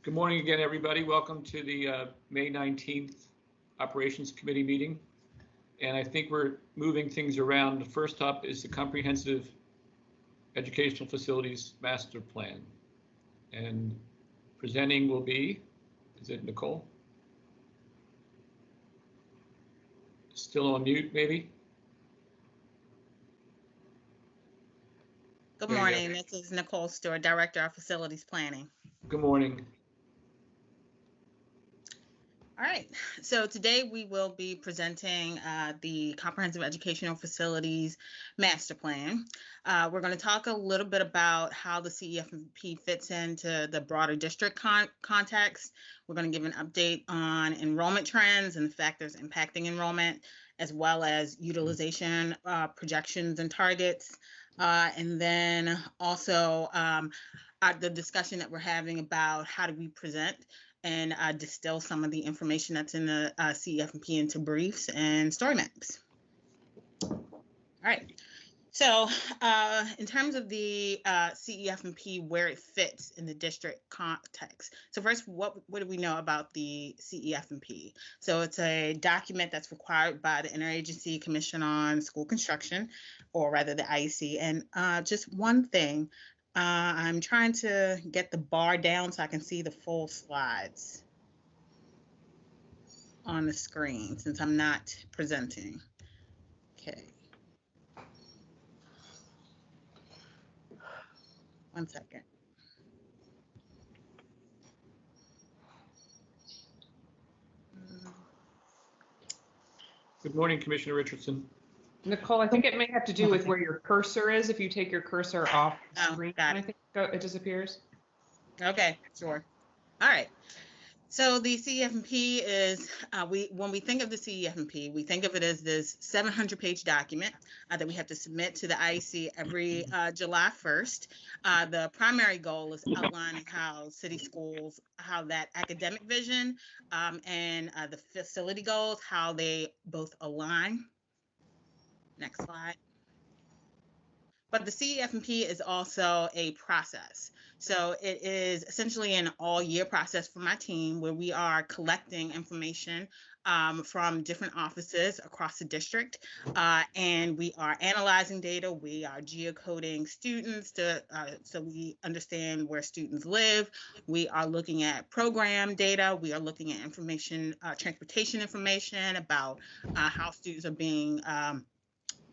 Good morning again, everybody. Welcome to the May 19th Operations Committee meeting. And I think we're moving things around. The first up is the Comprehensive Educational Facilities Master Plan. And presenting will be, is it Nicole? Still on mute, maybe? Good morning. This is Nicole Stewart, Director of Facilities Planning. Good morning. All right, so today we will be presenting the Comprehensive Educational Facilities Master Plan. We're going to talk a little bit about how the CESP fits into the broader district context. We're going to give an update on enrollment trends and the factors impacting enrollment, as well as utilization projections and targets. And then also the discussion that we're having about how do we present and distill some of the information that's in the CESP into briefs and story maps. All right. So in terms of the CESP, where it fits in the district context. So first, what do we know about the CESP? So it's a document that's required by the Interagency Commission on School Construction, or rather the IEC. And just one thing, I'm trying to get the bar down so I can see the full slides on the screen since I'm not presenting. Okay. One second. Good morning, Commissioner Richardson. Nicole, I think it may have to do with where your cursor is. If you take your cursor off the screen, I think it disappears. Okay, sure. All right. So the CESP is, when we think of the CESP, we think of it as this 700-page document that we have to submit to the IEC every July 1st. The primary goal is outlining how city schools, how that academic vision and the facility goals, how they both align. Next slide. But the CESP is also a process. So it is essentially an all-year process for my team where we are collecting information from different offices across the district, and we are analyzing data. We are geocoding students so we understand where students live. We are looking at program data. We are looking at information, transportation information about how students are being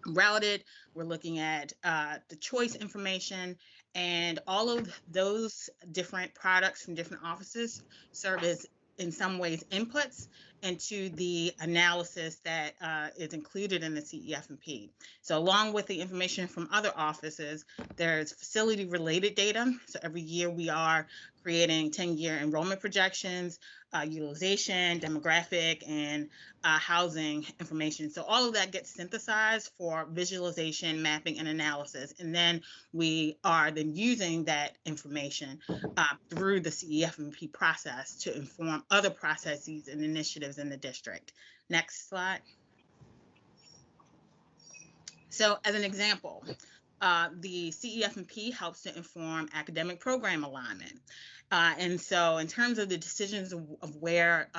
routed. We're looking at the choice information, and all of those different products from different offices serve as, in some ways, inputs into the analysis that is included in the CESP. So along with the information from other offices, there's facility-related data. So every year we are creating 10-year enrollment projections, utilization, demographic, and housing information. So all of that gets synthesized for visualization, mapping, and analysis. And then we are then using that information through the CESP process to inform other processes and initiatives in the district. Next slide. So as an example, the CESP helps to inform academic program alignment. And so in terms of the decisions of where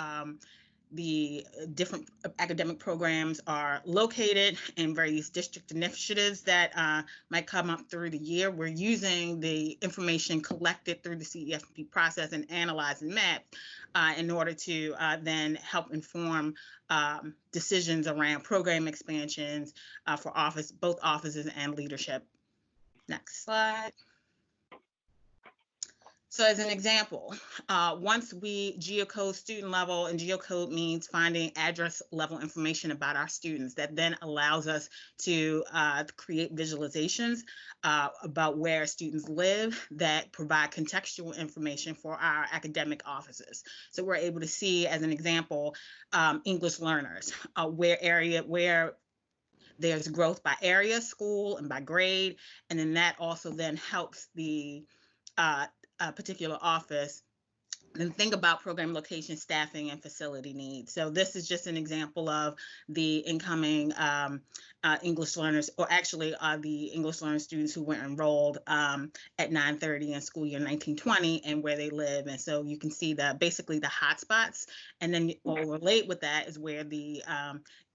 the different academic programs are located and various district initiatives that might come up through the year, we're using the information collected through the CESP process and analyze and map in order to then help inform decisions around program expansions for both offices and leadership. Next slide. So as an example, once we geocode student level, and geocode means finding address level information about our students, that then allows us to create visualizations about where students live that provide contextual information for our academic offices. So we're able to see, as an example, English learners, where there's growth by area, school, and by grade, and then that also then helps the particular office and think about program location, staffing, and facility needs. So this is just an example of the incoming English learners, or actually the English learner students who were enrolled at 9:30 in school year 1920 and where they live. And so you can see basically the hotspots. And then what will relate with that is where the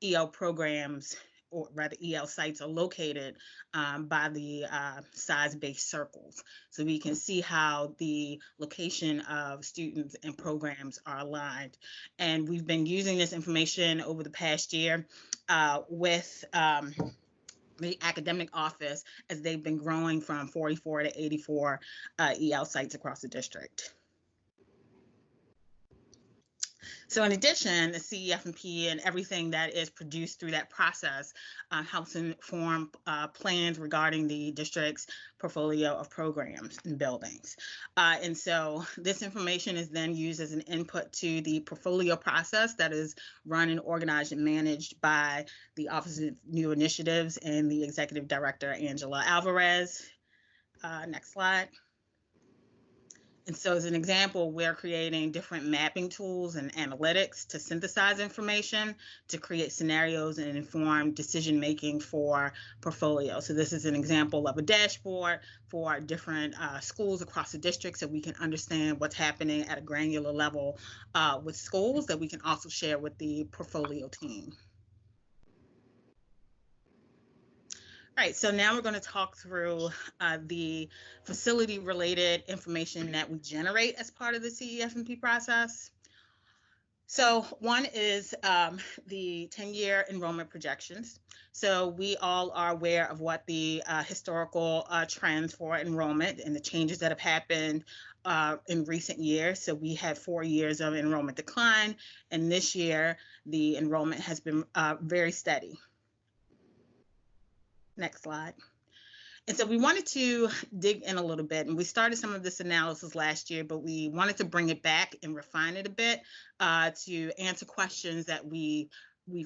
EL programs, or rather EL sites, are located by the size-based circles. So we can see how the location of students and programs are aligned. And we've been using this information over the past year with the academic office, as they've been growing from 44 to 84 EL sites across the district. So in addition, the CEF&P and everything that is produced through that process helps inform plans regarding the district's portfolio of programs and buildings. And so this information is then used as an input to the portfolio process that is run and organized and managed by the Office of New Initiatives and the Executive Director, Angela Alvarez. Next slide. And so as an example, we're creating different mapping tools and analytics to synthesize information, to create scenarios and inform decision-making for portfolio. So this is an example of a dashboard for different schools across the district, so we can understand what's happening at a granular level with schools that we can also share with the portfolio team. All right, so now we're going to talk through the facility-related information that we generate as part of the CEF&P process. So one is the 10-year enrollment projections. So we all are aware of what the historical trends for enrollment and the changes that have happened in recent years. So we had 4 years of enrollment decline, and this year the enrollment has been very steady. Next slide. And so we wanted to dig in a little bit, and we started some of this analysis last year, but we wanted to bring it back and refine it a bit to answer questions that we've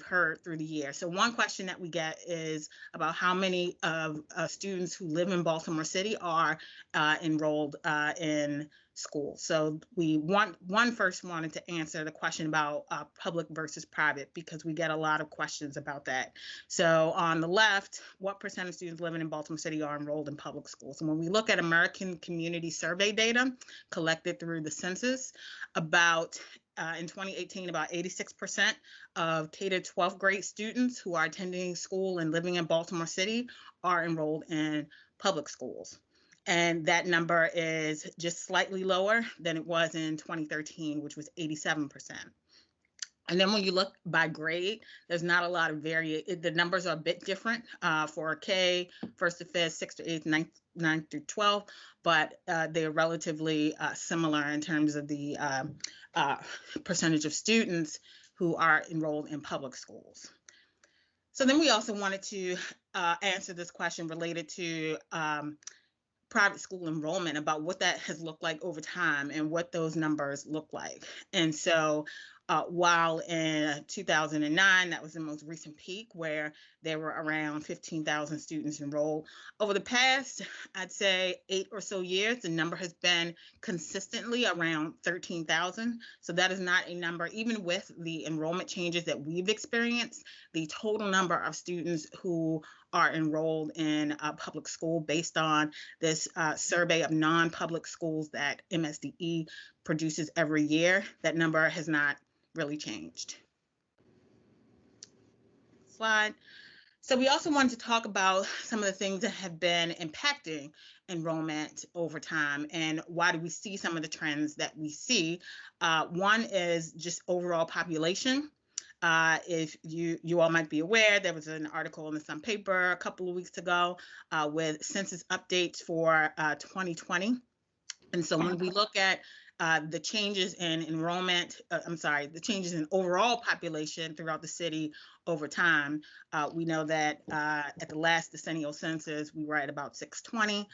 heard through the year. So one question that we get is about how many of students who live in Baltimore City are enrolled in school. So we first wanted to answer the question about public versus private, because we get a lot of questions about that. So on the left, what percent of students living in Baltimore City are enrolled in public schools? And when we look at American Community Survey data collected through the census, in 2018, about 86% of K to 12th grade students who are attending school and living in Baltimore City are enrolled in public schools. And that number is just slightly lower than it was in 2013, which was 87%. And then when you look by grade, there's not a lot of variation. The numbers are a bit different for K, 1st to 5th, 6th to 8th, 9th through 12th, but they're relatively similar in terms of the percentage of students who are enrolled in public schools. So then we also wanted to answer this question related to private school enrollment, about what that has looked like over time and what those numbers look like. And so while in 2009, that was the most recent peak where there were around 15,000 students enrolled. Over the past, I'd say 8 or so years, the number has been consistently around 13,000. So that is not a number, even with the enrollment changes that we've experienced, the total number of students who are enrolled in public school based on this survey of non-public schools that MSDE produces every year, that number has not really changed. Slide. So we also wanted to talk about some of the things that have been impacting enrollment over time and why do we see some of the trends that we see. One is just overall population. If you all might be aware, there was an article in the Sun paper a couple of weeks ago with census updates for 2020. And so when we look at the changes in enrollment, the changes in overall population throughout the city over time, we know that at the last decennial census, we were at about 620.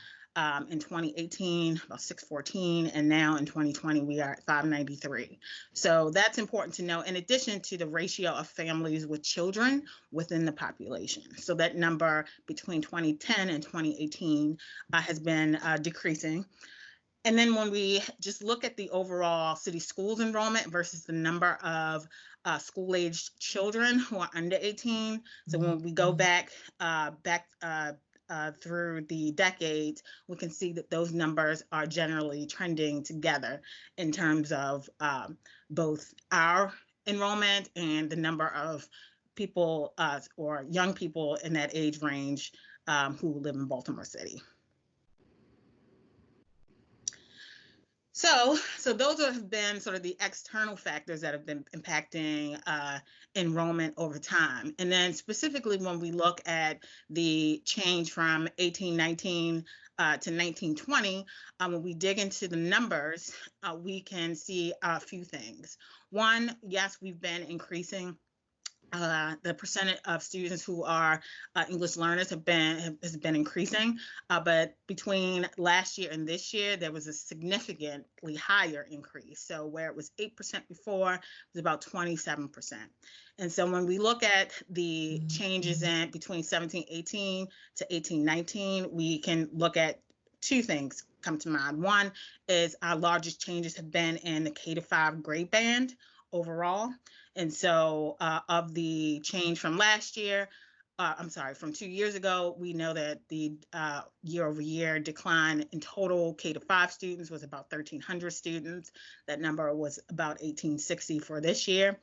In 2018, about 614, and now in 2020, we are at 593. So that's important to know, in addition to the ratio of families with children within the population. So that number between 2010 and 2018 has been decreasing. And then when we just look at the overall city schools enrollment versus the number of school-aged children who are under 18, so when we go back through the decades, we can see that those numbers are generally trending together in terms of both our enrollment and the number of people or young people in that age range who live in Baltimore City. So those have been sort of the external factors that have been impacting enrollment over time. And then specifically when we look at the change from 1819 to 1920, when we dig into the numbers, we can see a few things. One, yes, we've been increasing the percentage of students who are English learners has been increasing, but between last year and this year, there was a significantly higher increase. So where it was 8% before, it was about 27%. And so when we look at the changes in between 1718 to 1819, we can look at two things come to mind. One is our largest changes have been in the K-5 grade band overall. And so of the change from last year, from 2 years ago, we know that the year-over-year decline in total K-5 students was about 1,300 students. That number was about 1,860 for this year.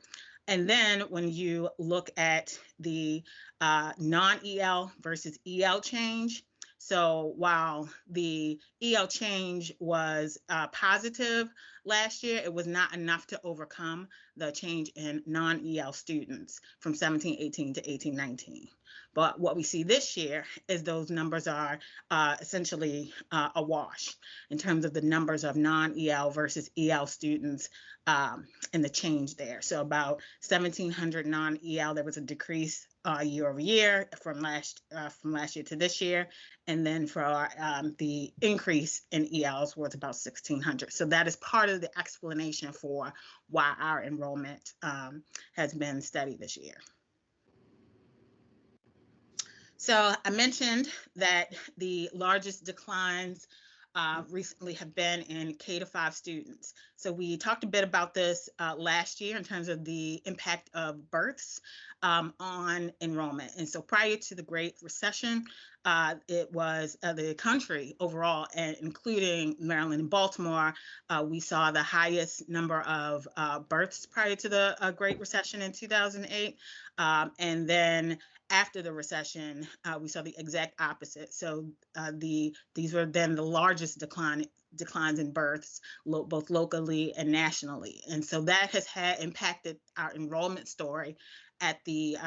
And then when you look at the non-EL versus EL change, so while the EL change was positive last year, it was not enough to overcome the change in non-EL students from 1718 to 1819. But what we see this year is those numbers are essentially a wash in terms of the numbers of non-EL versus EL students and the change there. So about 1,700 non-EL, there was a decrease year over year from last year to this year, and then for the increase in ELs was about 1,600. So that is part of the explanation for why our enrollment has been steady this year. So I mentioned that the largest declines recently have been in K-5 students. So we talked a bit about this last year in terms of the impact of births on enrollment. And so prior to the Great Recession, it was the country overall, and including Maryland and Baltimore, we saw the highest number of births prior to the Great Recession in 2008. And then after the recession, we saw the exact opposite. So these were then the largest declines in births, both locally and nationally. And so that has impacted our enrollment story at the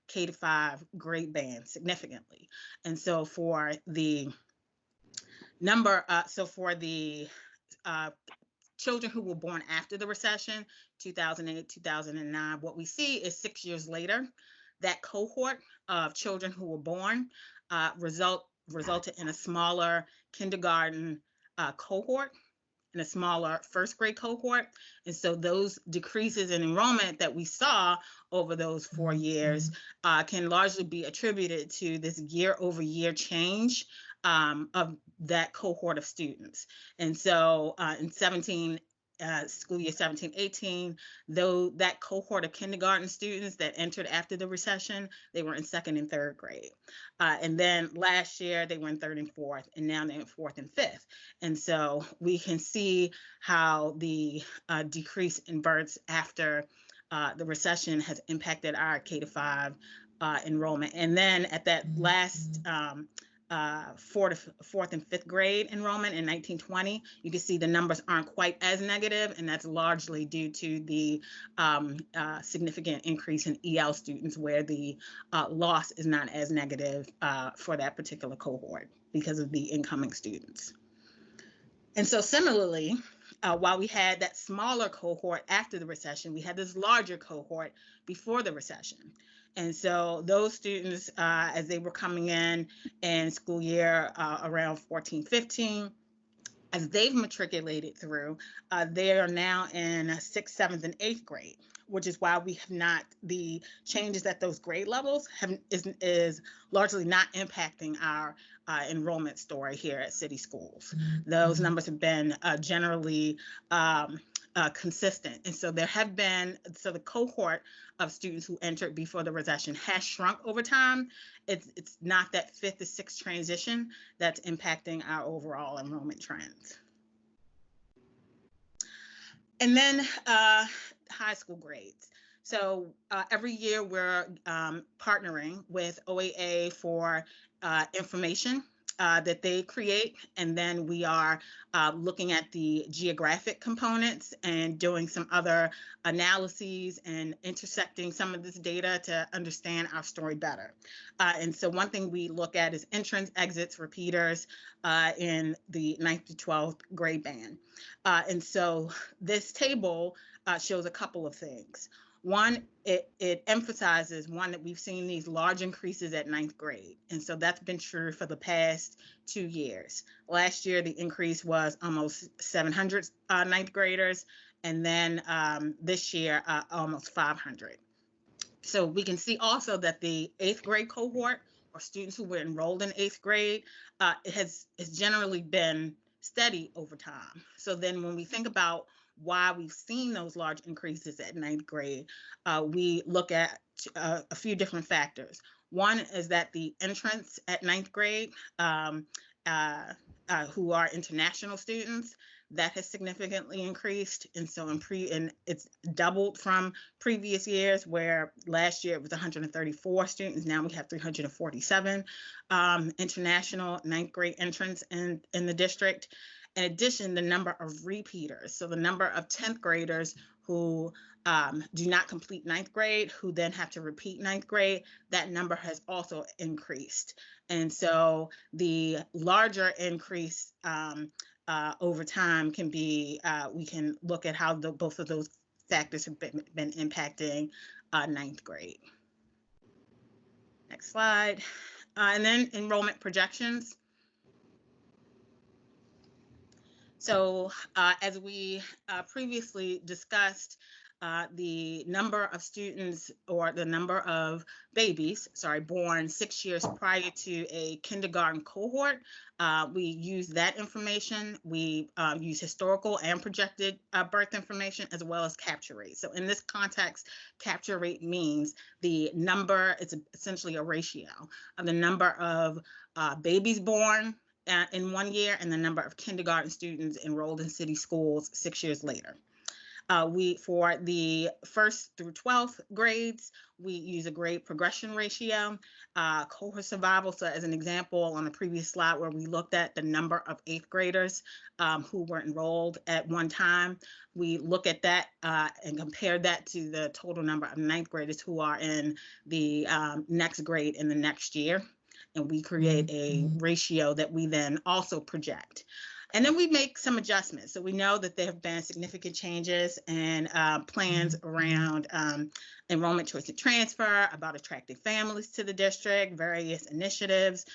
K-5 grade band significantly. And so for the children who were born after the recession, 2008, 2009, what we see is 6 years later, that cohort of children who were born resulted in a smaller kindergarten cohort and a smaller first grade cohort. And so those decreases in enrollment that we saw over those 4 years can largely be attributed to this year over year change of that cohort of students. And so in school year 17-18, though that cohort of kindergarten students that entered after the recession, they were in second and third grade. And then last year they were in third and fourth, and now they're in fourth and fifth. And so we can see how the decrease in births after the recession has impacted our K-5 enrollment. And then at that last fourth and fifth grade enrollment in 1920, you can see the numbers aren't quite as negative, and that's largely due to the significant increase in EL students, where the loss is not as negative for that particular cohort because of the incoming students. And so similarly, while we had that smaller cohort after the recession, we had this larger cohort before the recession. And so those students, as they were coming in school year around 14-15, as they've matriculated through, they are now in 6th, 7th, and 8th grade, which is why we have not, the changes at those grade levels is largely not impacting our enrollment story here at city schools. Those numbers have been generally consistent. And so there have been, so the cohort of students who entered before the recession has shrunk over time. It's not that fifth to sixth transition that's impacting our overall enrollment trends. And then high school grades. So every year we're partnering with OAA for information that they create, and then we are looking at the geographic components and doing some other analyses and intersecting some of this data to understand our story better. And so one thing we look at is entrance, exits, repeaters in the 9th to 12th grade band. And so this table shows a couple of things. One, it emphasizes, one, that we've seen these large increases at 9th grade. And so that's been true for the past 2 years. Last year, the increase was almost 700 9th graders. And then this year, almost 500. So we can see also that the 8th grade cohort, or students who were enrolled in 8th grade, has generally been steady over time. So then when we think about why we've seen those large increases at 9th grade, we look at a few different factors. One is that the entrants at 9th grade who are international students, that has significantly increased. And so and it's doubled from previous years, where last year it was 134 students. Now we have 347 international 9th grade entrants in the district. In addition, the number of repeaters, so the number of 10th graders who do not complete 9th grade, who then have to repeat 9th grade, that number has also increased. And so the larger increase over time can be, we can look at how both of those factors have been impacting 9th grade. Next slide. And then enrollment projections. So as we previously discussed, the number of students, or the number of babies, born 6 years prior to a kindergarten cohort, we use that information. We use historical and projected birth information, as well as capture rate. So in this context, capture rate means the number, it's essentially a ratio of the number of babies born in 1 year and the number of kindergarten students enrolled in city schools 6 years later. For the 1st through 12th grades, we use a grade progression ratio, cohort survival. So as an example, on the previous slide where we looked at the number of 8th graders who were enrolled at one time, we look at that and compare that to the total number of 9th graders who are in the next grade in the next year. And we create a ratio that we then also project. And then we make some adjustments. So we know that there have been significant changes and plans around enrollment choice and transfer, about attracting families to the district, various initiatives.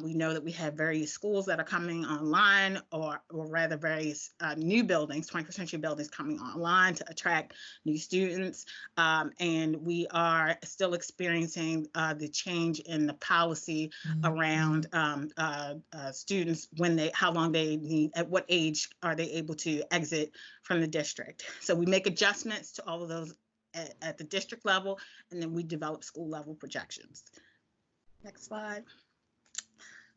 We know that we have various schools that are coming online, or rather various new buildings, 21st century buildings coming online to attract new students. And we are still experiencing the change in the policy around students, how long they need, at what age are they able to exit from the district. So we make adjustments to all of those at the district level, and then we develop school level projections. Next slide.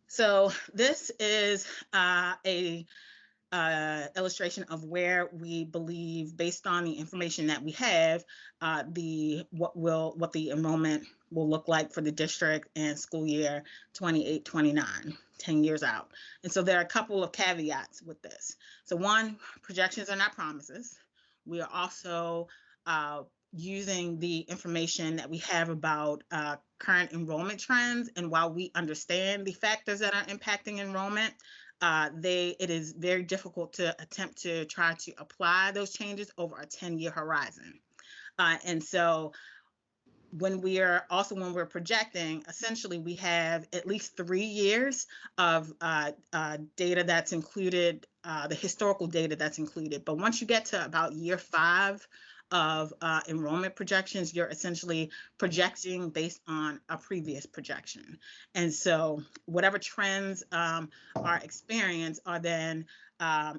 So this is a illustration of where we believe, based on the information that we have, what the enrollment will look like for the district in school year 28-29, 10 years out. And so there are a couple of caveats with this. So one, projections are not promises. We are also using the information that we have about current enrollment trends. And while we understand the factors that are impacting enrollment, it is very difficult to attempt to try to apply those changes over a 10-year horizon. And so when we're projecting, essentially we have at least 3 years of data that's included, the historical data that's included. But once you get to about year 5 of enrollment projections, you're essentially projecting based on a previous projection. And so whatever trends are experienced are then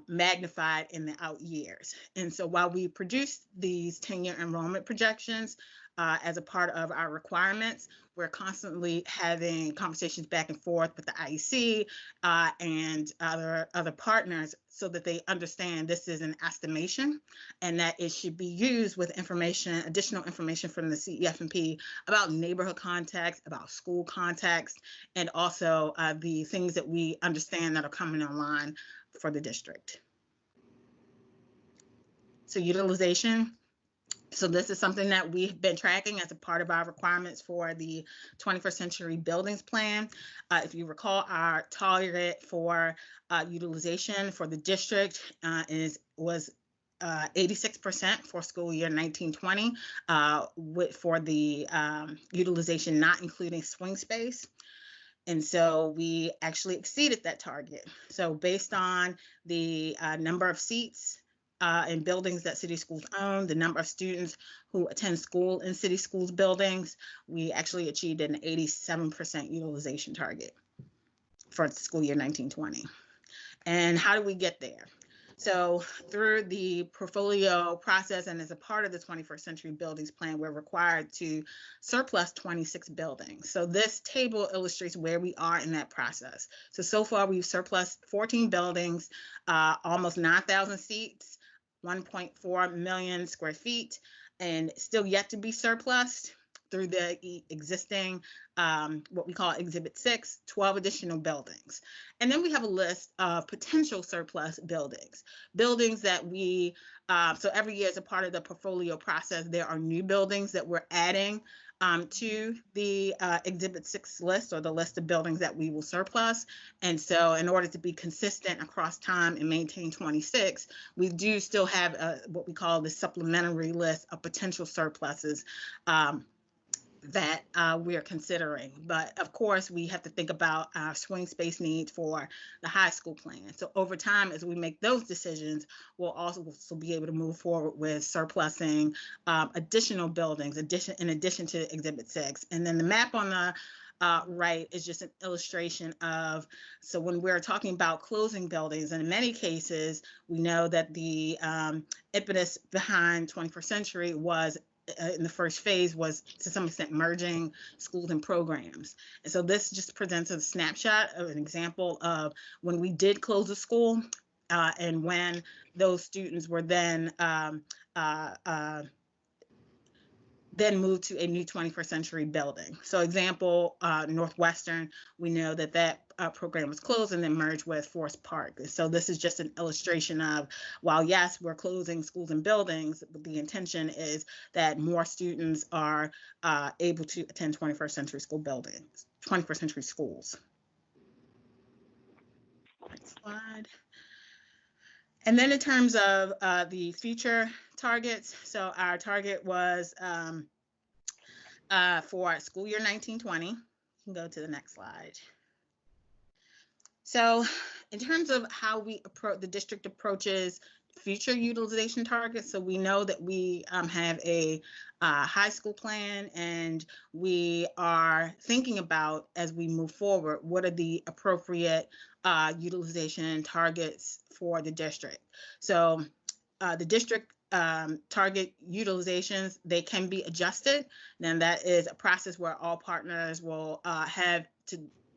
magnified in the out years. And so while we produce these 10-year enrollment projections as a part of our requirements, we're constantly having conversations back and forth with the IEC and other partners so that they understand this is an estimation and that it should be used with information, additional information from the CEF&P about neighborhood context, about school context, and also the things that we understand that are coming online for the district. So utilization. So this is something that we've been tracking as a part of our requirements for the 21st Century Buildings Plan. If you recall, our target for utilization for the district was 86% for school year 1920 for the utilization not including swing space. And so we actually exceeded that target. So based on the number of seats in buildings that city schools own, the number of students who attend school in city schools buildings, we actually achieved an 87% utilization target for school year 1920. And how do we get there? So through the portfolio process and as a part of the 21st Century Buildings Plan, we're required to surplus 26 buildings. So this table illustrates where we are in that process. So far we've surplus 14 buildings, almost 9,000 seats, 1.4 million square feet, and still yet to be surplused through the existing, what we call Exhibit 6, 12 additional buildings. And then we have a list of potential surplus buildings that we, so every year as a part of the portfolio process, there are new buildings that we're adding to the Exhibit 6 list, or the list of buildings that we will surplus. And so in order to be consistent across time and maintain 26, we do still have what we call the supplementary list of potential surpluses that we are considering. But of course, we have to think about our swing space needs for the high school plan. So over time, as we make those decisions, we'll also be able to move forward with surplusing additional buildings in addition to Exhibit 6. And then the map on the right is just an illustration of, so when we're talking about closing buildings, and in many cases, we know that the impetus behind 21st Century was in the first phase was to some extent merging schools and programs. And so this just presents a snapshot of an example of when we did close a school and when those students were then moved to a new 21st Century building. So example, Northwestern, we know that program was closed and then merged with Forest Park. So this is just an illustration of, while yes, we're closing schools and buildings, but the intention is that more students are able to attend 21st Century school buildings, 21st Century schools. Next slide. And then in terms of the future targets, so our target was for school year 1920. You can go to the next slide. So in terms of how we approach, the district approaches future utilization targets, so we know that we have a high school plan, and we are thinking about, as we move forward, what are the appropriate utilization targets for the district. So the district target utilizations, they can be adjusted. Then that is a process where all partners will have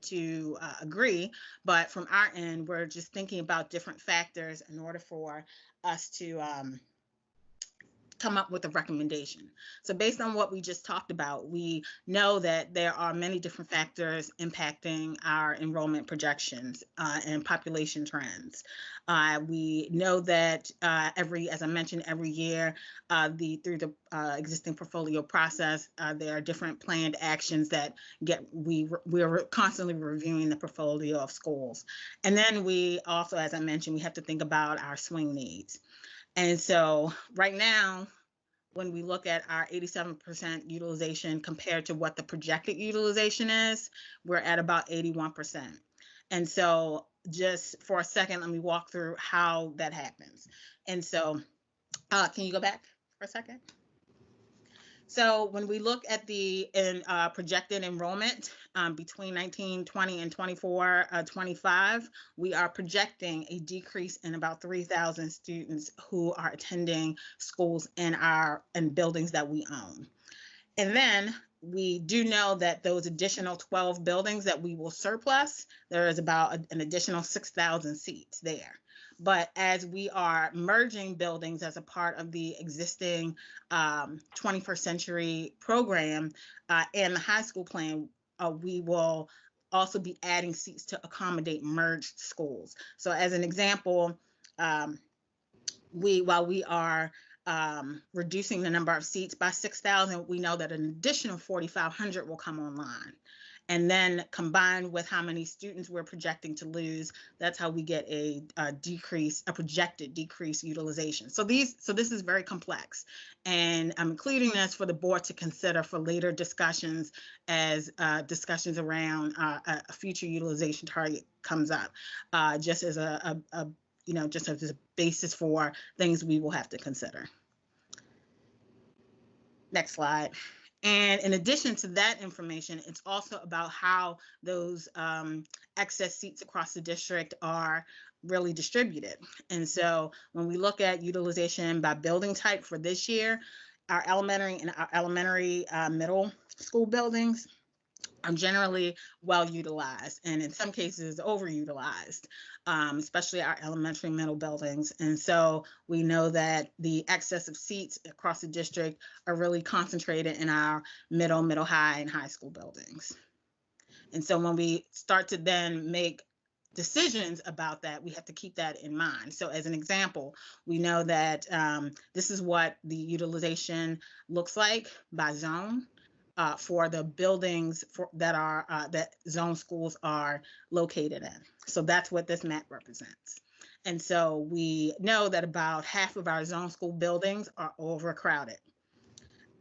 to agree, but from our end, we're just thinking about different factors in order for us to come up with a recommendation. So based on what we just talked about, we know that there are many different factors impacting our enrollment projections and population trends. We know that as I mentioned, every year through the existing portfolio process, there are different planned actions that we're constantly reviewing the portfolio of schools. And then we also, as I mentioned, we have to think about our swing needs. And so right now, when we look at our 87% utilization compared to what the projected utilization is, we're at about 81%. And so just for a second, let me walk through how that happens. And so can you go back? for a second. So when we look at the projected enrollment between 1920 and 24-25, we are projecting a decrease in about 3,000 students who are attending schools in buildings that we own. And then we do know that those additional 12 buildings that we will surplus, there is about an additional 6,000 seats there. But as we are merging buildings as a part of the existing 21st century program and the high school plan, we will also be adding seats to accommodate merged schools. So as an example, while we are reducing the number of seats by 6,000, we know that an additional 4,500 will come online. And then combined with how many students we're projecting to lose, that's how we get a projected decrease utilization. So this is very complex, and I'm including this for the board to consider for later discussions as discussions around a future utilization target comes up, just as just as a basis for things we will have to consider. Next slide. And in addition to that information, it's also about how those excess seats across the district are really distributed. And so when we look at utilization by building type for this year, our elementary and our elementary middle school buildings are generally well utilized, and in some cases overutilized, especially our elementary middle buildings. And so we know that the excess of seats across the district are really concentrated in our middle high, and high school buildings. And so when we start to then make decisions about that, we have to keep that in mind. So as an example, we know that this is what the utilization looks like by zone. For the buildings that zone schools are located in. So that's what this map represents. And so we know that about half of our zone school buildings are overcrowded.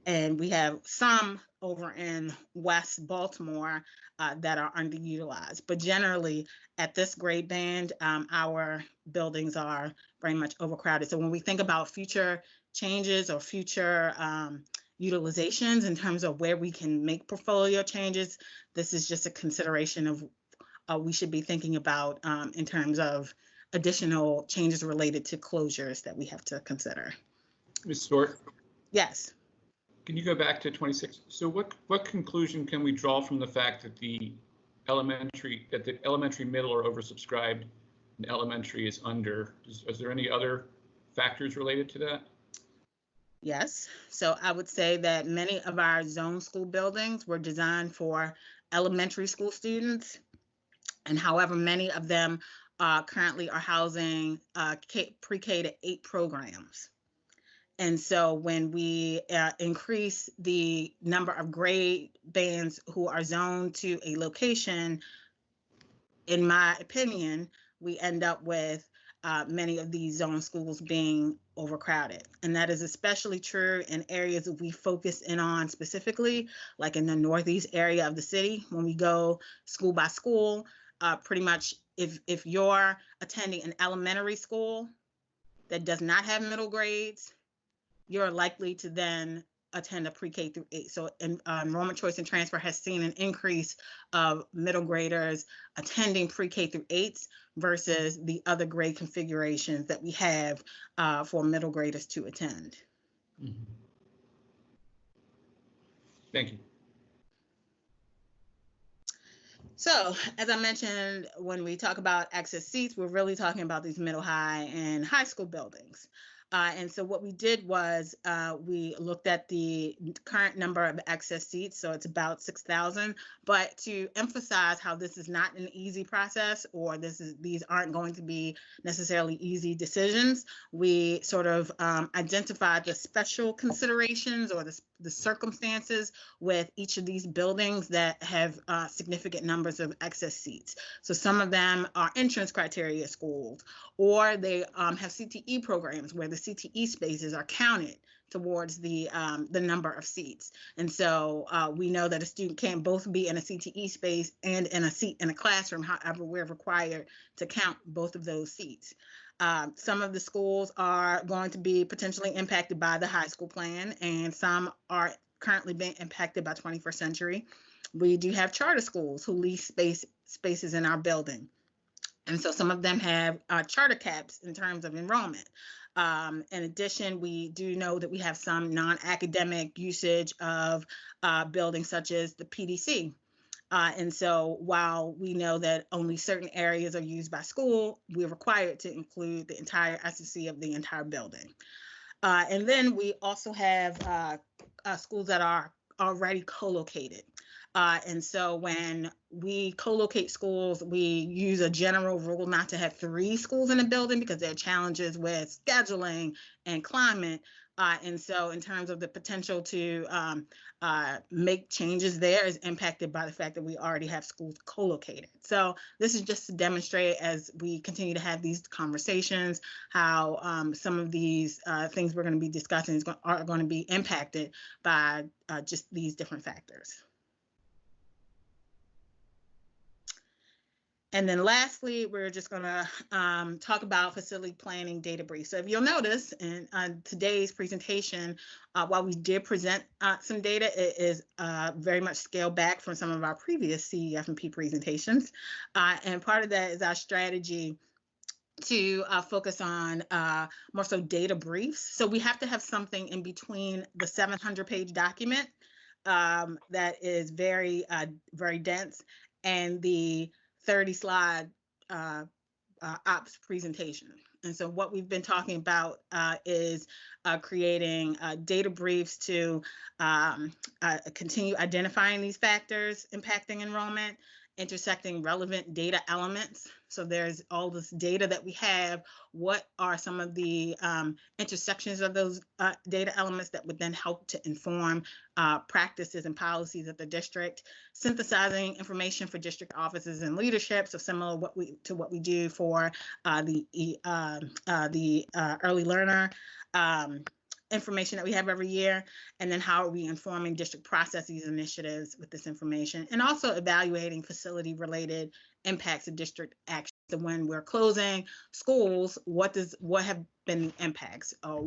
And we have some over in West Baltimore that are underutilized. But generally, at this grade band, our buildings are very much overcrowded. So when we think about future changes or future utilizations in terms of where we can make portfolio changes, this is just a consideration of we should be thinking about in terms of additional changes related to closures that we have to consider. Ms. Stewart? Yes. Can you go back to 26? So what conclusion can we draw from the fact that the elementary middle are oversubscribed and elementary is under? Is there any other factors related to that? Yes. So I would say that many of our zone school buildings were designed for elementary school students. And however, many of them currently are housing pre-K to 8 programs. And so when we increase the number of grade bands who are zoned to a location, in my opinion, we end up with many of these zone schools being overcrowded. And that is especially true in areas that we focus in on specifically, like in the Northeast area of the city. When we go school by school, pretty much if you're attending an elementary school that does not have middle grades, you're likely to then attend a pre-K through 8. So enrollment choice and transfer has seen an increase of middle graders attending pre-K through 8s versus the other grade configurations that we have for middle graders to attend. Mm-hmm. Thank you. So, as I mentioned, when we talk about excess seats, we're really talking about these middle, high, and high school buildings. And so what we did was we looked at the current number of excess seats, so it's about 6,000. But to emphasize how this is not an easy process, or these aren't going to be necessarily easy decisions, we sort of identified the special considerations or the circumstances with each of these buildings that have significant numbers of excess seats. So some of them are entrance criteria schools, or they have CTE programs where the CTE spaces are counted towards the number of seats. And so we know that a student can't both be in a CTE space and in a seat in a classroom, however, we're required to count both of those seats. Some of the schools are going to be potentially impacted by the high school plan, and some are currently being impacted by 21st Century. We do have charter schools who lease spaces in our building. And so some of them have charter caps in terms of enrollment. In addition, we do know that we have some non-academic usage of buildings such as the PDC. And so while we know that only certain areas are used by school, we're required to include the entire SEC of the entire building. And then we also have schools that are already co-located. And so when we co-locate schools, we use a general rule not to have 3 schools in a building because there are challenges with scheduling and climate. And so in terms of the potential to make changes there is impacted by the fact that we already have schools co-located. So this is just to demonstrate, as we continue to have these conversations, how some of these things we're going to be discussing are going to be impacted by just these different factors. And then lastly, we're just going to talk about facility planning data brief. So if you'll notice in today's presentation, while we did present some data, it is very much scaled back from some of our previous CEF&P presentations. And part of that is our strategy to focus on more so data briefs. So we have to have something in between the 700-page document that is very, very dense and the 30-slide ops presentation. And so what we've been talking about is creating data briefs to continue identifying these factors impacting enrollment, intersecting relevant data elements. So there's all this data that we have. What are some of the intersections of those data elements that would then help to inform practices and policies of the district? Synthesizing information for district offices and leadership, so similar to what we do for the early learner information that we have every year, and then how are we informing district processes initiatives with this information, and also evaluating facility related impacts of district action. So when we're closing schools, what have been impacts? Or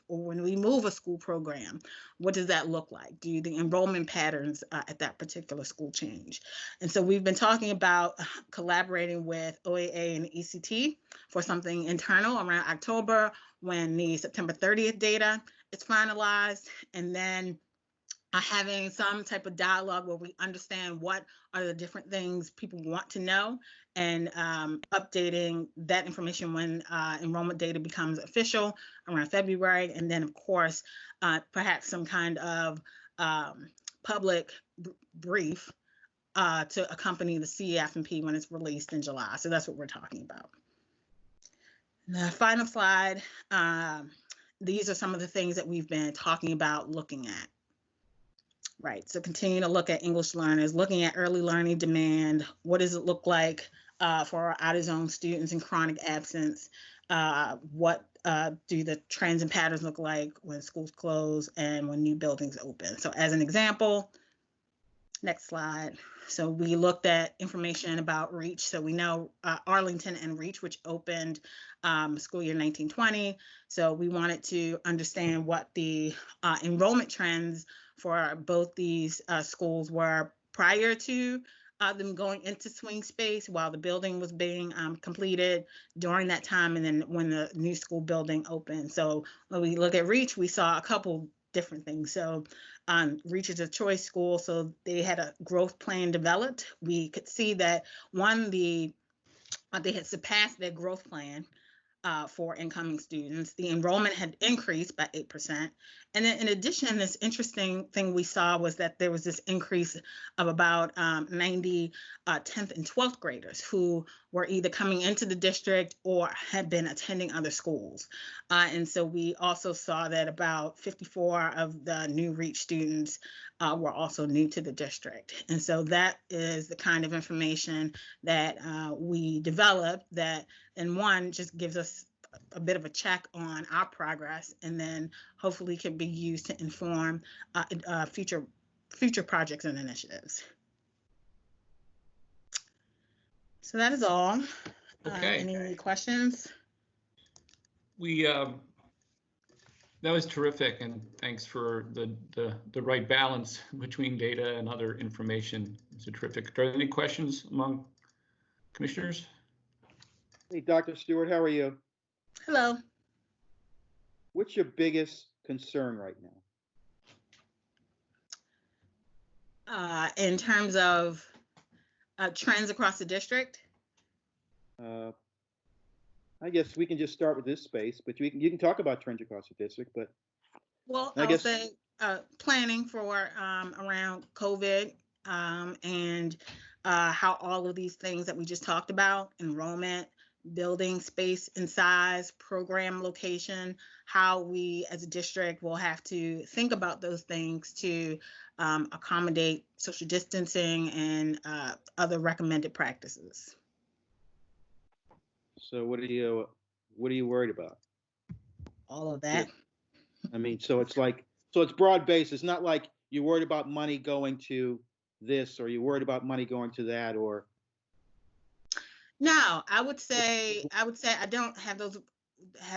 when we move a school program, what does that look like? Do the enrollment patterns at that particular school change? And so we've been talking about collaborating with OAA and ECT for something internal around October, when the September 30th data is finalized, and then having some type of dialogue where we understand what are the different things people want to know, and updating that information when enrollment data becomes official around February. And then, of course, perhaps some kind of public brief to accompany the CEF&P when it's released in July. So that's what we're talking about. The final slide, these are some of the things that we've been talking about looking at. Right, so continue to look at English learners, looking at early learning demand. What does it look like for our out-of-zone students in chronic absence? What do the trends and patterns look like when schools close and when new buildings open? So as an example, next slide. So we looked at information about REACH. So we know Arlington and REACH, which opened school year 1920. So we wanted to understand what the enrollment trends for both these schools were prior to them going into swing space while the building was being completed during that time, and then when the new school building opened. So when we look at REACH, we saw a couple different things. So REACH is a choice school, so they had a growth plan developed. We could see that one, they had surpassed their growth plan for incoming students. The enrollment had increased by 8%. And then in addition, this interesting thing we saw was that there was this increase of about 90 10th and 12th graders who were either coming into the district or had been attending other schools. And so we also saw that about 54 of the new REACH students were also new to the district. And so that is the kind of information that we developed that, and one, just gives us a bit of a check on our progress, and then hopefully can be used to inform future projects and initiatives. So that is all. Okay. Any questions? we that was terrific, and thanks for the right balance between data and other information. It's a terrific. Are there any questions among commissioners? Hey, Dr. Stewart, how are you? Hello. What's your biggest concern right now? In terms of trends across the district? I guess we can just start with this space, but you can talk about trends across the district, but. Well, I guess say planning for around COVID and how all of these things that we just talked about, enrollment, building space and size, program location, how we as a district will have to think about those things to accommodate social distancing and other recommended practices. So what are you worried about? All of that. I mean, so it's broad based. It's not like you're worried about money going to this, or you're worried about money going to that, or. No, I would say I don't have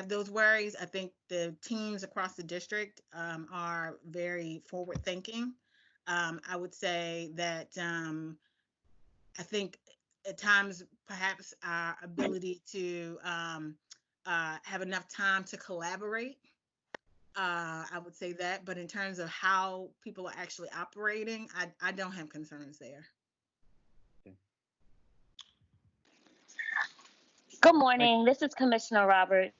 those worries. I think the teams across the district are very forward thinking. I would say that I think at times perhaps our ability to have enough time to collaborate. I would say that, but in terms of how people are actually operating, I don't have concerns there. Good morning. This is Commissioner Roberts.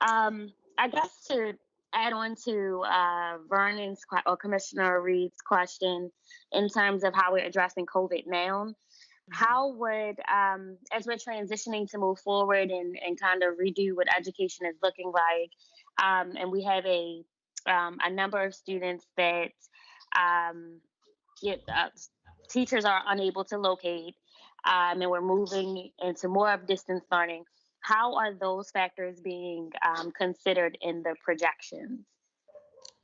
I guess to add on to Vernon's or Commissioner Reed's question in terms of how we're addressing COVID now, how would, as we're transitioning to move forward and kind of redo what education is looking like, and we have a number of students that teachers are unable to locate, and we're moving into more of distance learning. How are those factors being considered in the projections?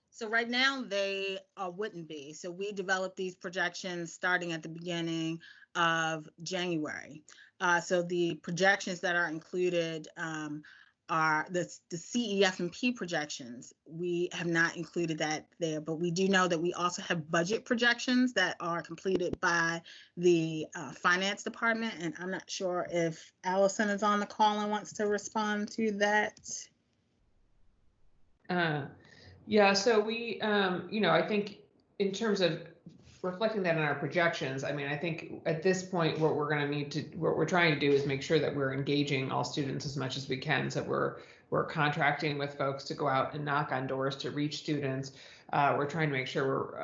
So right now they wouldn't be. So we developed these projections starting at the beginning of January. So the projections that are included are the CEF&P projections. We have not included that there, but we do know that we also have budget projections that are completed by the finance department. And I'm not sure if Allison is on the call and wants to respond to that. Yeah, so we, I think in terms of reflecting that in our projections, I mean, I think at this point, what we're trying to do is make sure that we're engaging all students as much as we can. So we're contracting with folks to go out and knock on doors to reach students. We're trying to make sure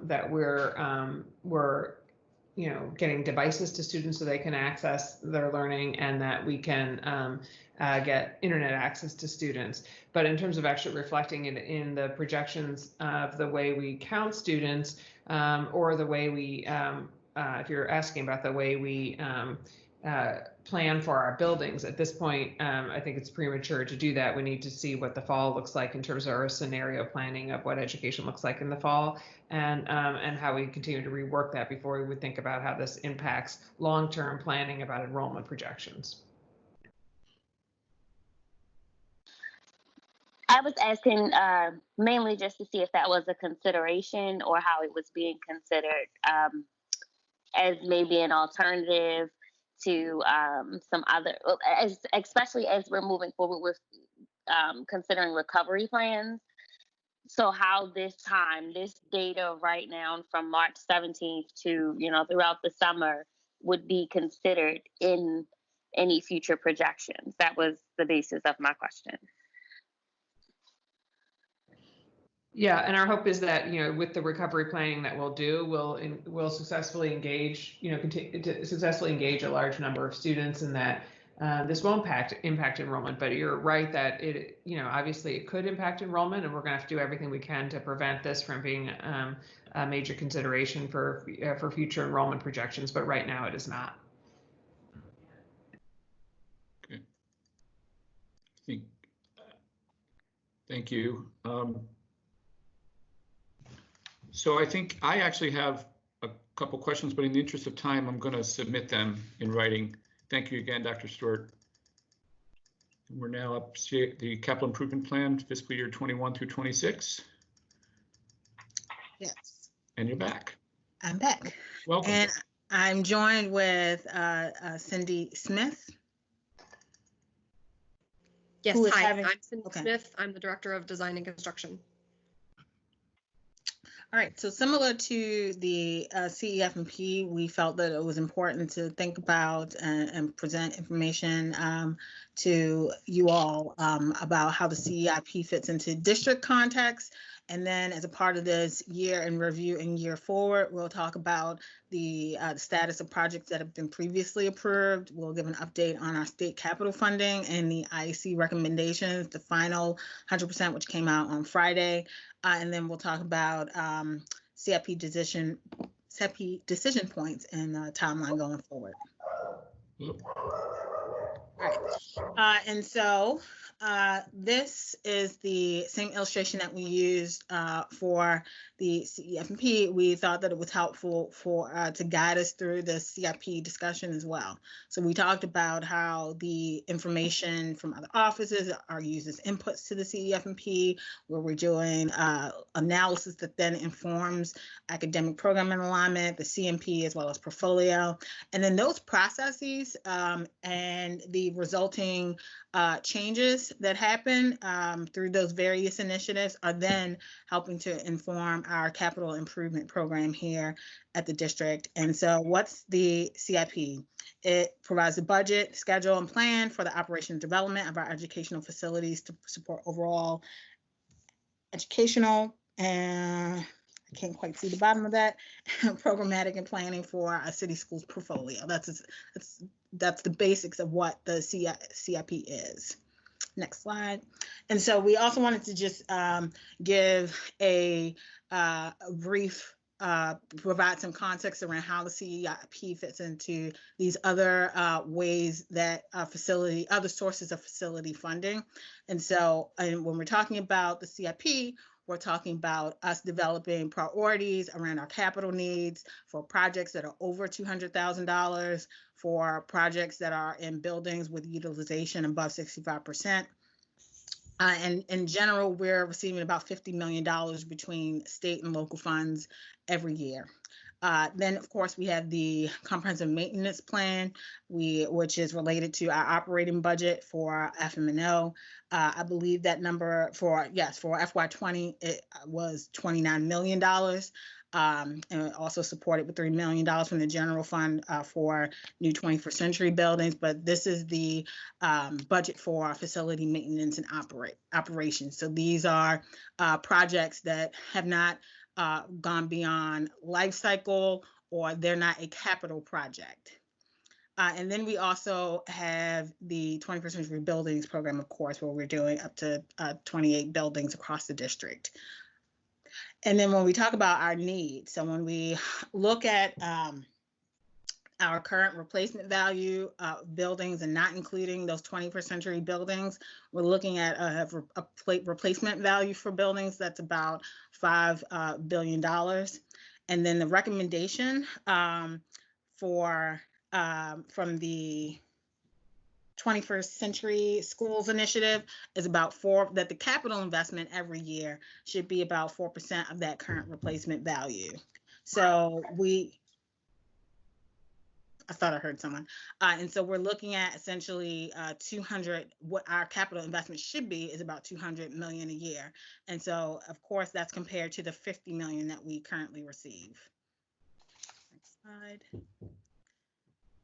that we're getting devices to students so they can access their learning, and that we can get internet access to students. But in terms of actually reflecting it in the projections of the way we count students, or the way we, if you're asking about the way we plan for our buildings, at this point, I think it's premature to do that. We need to see what the fall looks like in terms of our scenario planning of what education looks like in the fall, and how we continue to rework that before we would think about how this impacts long-term planning about enrollment projections. I was asking mainly just to see if that was a consideration or how it was being considered as maybe an alternative to some other, especially as we're moving forward with considering recovery plans. So how this data right now from March 17th to, throughout the summer would be considered in any future projections. That was the basis of my question. Yeah, and our hope is that, with the recovery planning that we'll do, we'll successfully engage, continue to successfully engage a large number of students, and that this won't impact enrollment. But you're right that it, obviously it could impact enrollment, and we're going to have to do everything we can to prevent this from being a major consideration for future enrollment projections. But right now it is not. Okay. Thank you. So I think I actually have a couple questions, but in the interest of time, I'm going to submit them in writing. Thank you again, Dr. Stewart. We're now up to the capital improvement plan, fiscal year 21 through 26. Yes, And you're back. I'm back. Welcome. And I'm joined with Cindy Smith. Yes, Who is hi, having- I'm Cindy okay. Smith. I'm the Director of Design and Construction. All right, so similar to the CEF&P, we felt that it was important to think about and present information to you all about how the CEIP fits into district context. And then as a part of this year in review and year forward, we'll talk about the status of projects that have been previously approved. We'll give an update on our state capital funding and the IEC recommendations, the final 100%, which came out on Friday. And then we'll talk about CIP decision points and timeline going forward. All right. And so this is the same illustration that we used for the CEF&P. We thought that it was helpful for to guide us through the CIP discussion as well. So we talked about how the information from other offices are used as inputs to the CEF&P, where we're doing analysis that then informs academic programming alignment, the CMP, as well as portfolio. And then those processes and the resulting changes that happen through those various initiatives are then helping to inform our capital improvement program here at the district. And so what's the CIP? It provides a budget, schedule, and plan for the operation and development of our educational facilities to support overall educational and I can't quite see the bottom of that, programmatic and planning for a city schools portfolio. That's the basics of what the CIP is. Next slide. And so we also wanted to just give a brief, provide some context around how the CIP fits into these other ways that other sources of facility funding. And so when we're talking about the CIP, we're talking about us developing priorities around our capital needs for projects that are over $200,000, for projects that are in buildings with utilization above 65%. And in general, we're receiving about $50 million between state and local funds every year. Then, of course, we have the comprehensive maintenance plan, which is related to our operating budget for FM&O. I believe that number for FY20, it was $29 million. And also supported with $3 million from the general fund for new 21st century buildings. But this is the budget for facility maintenance and operations. So these are projects that have not gone beyond life cycle, or they're not a capital project. And then we also have the 21st Century Buildings program, of course, where we're doing up to 28 buildings across the district. And then when we talk about our needs, so when we look at our current replacement value buildings and not including those 21st century buildings, we're looking at a replacement value for buildings that's about $5 billion. And then the recommendation from the 21st Century Schools Initiative is about that the capital investment every year should be about 4% of that current replacement value. So I thought I heard someone. And so we're looking at essentially what our capital investment should be is about $200 million a year. And so, of course, that's compared to the $50 million that we currently receive. Next slide.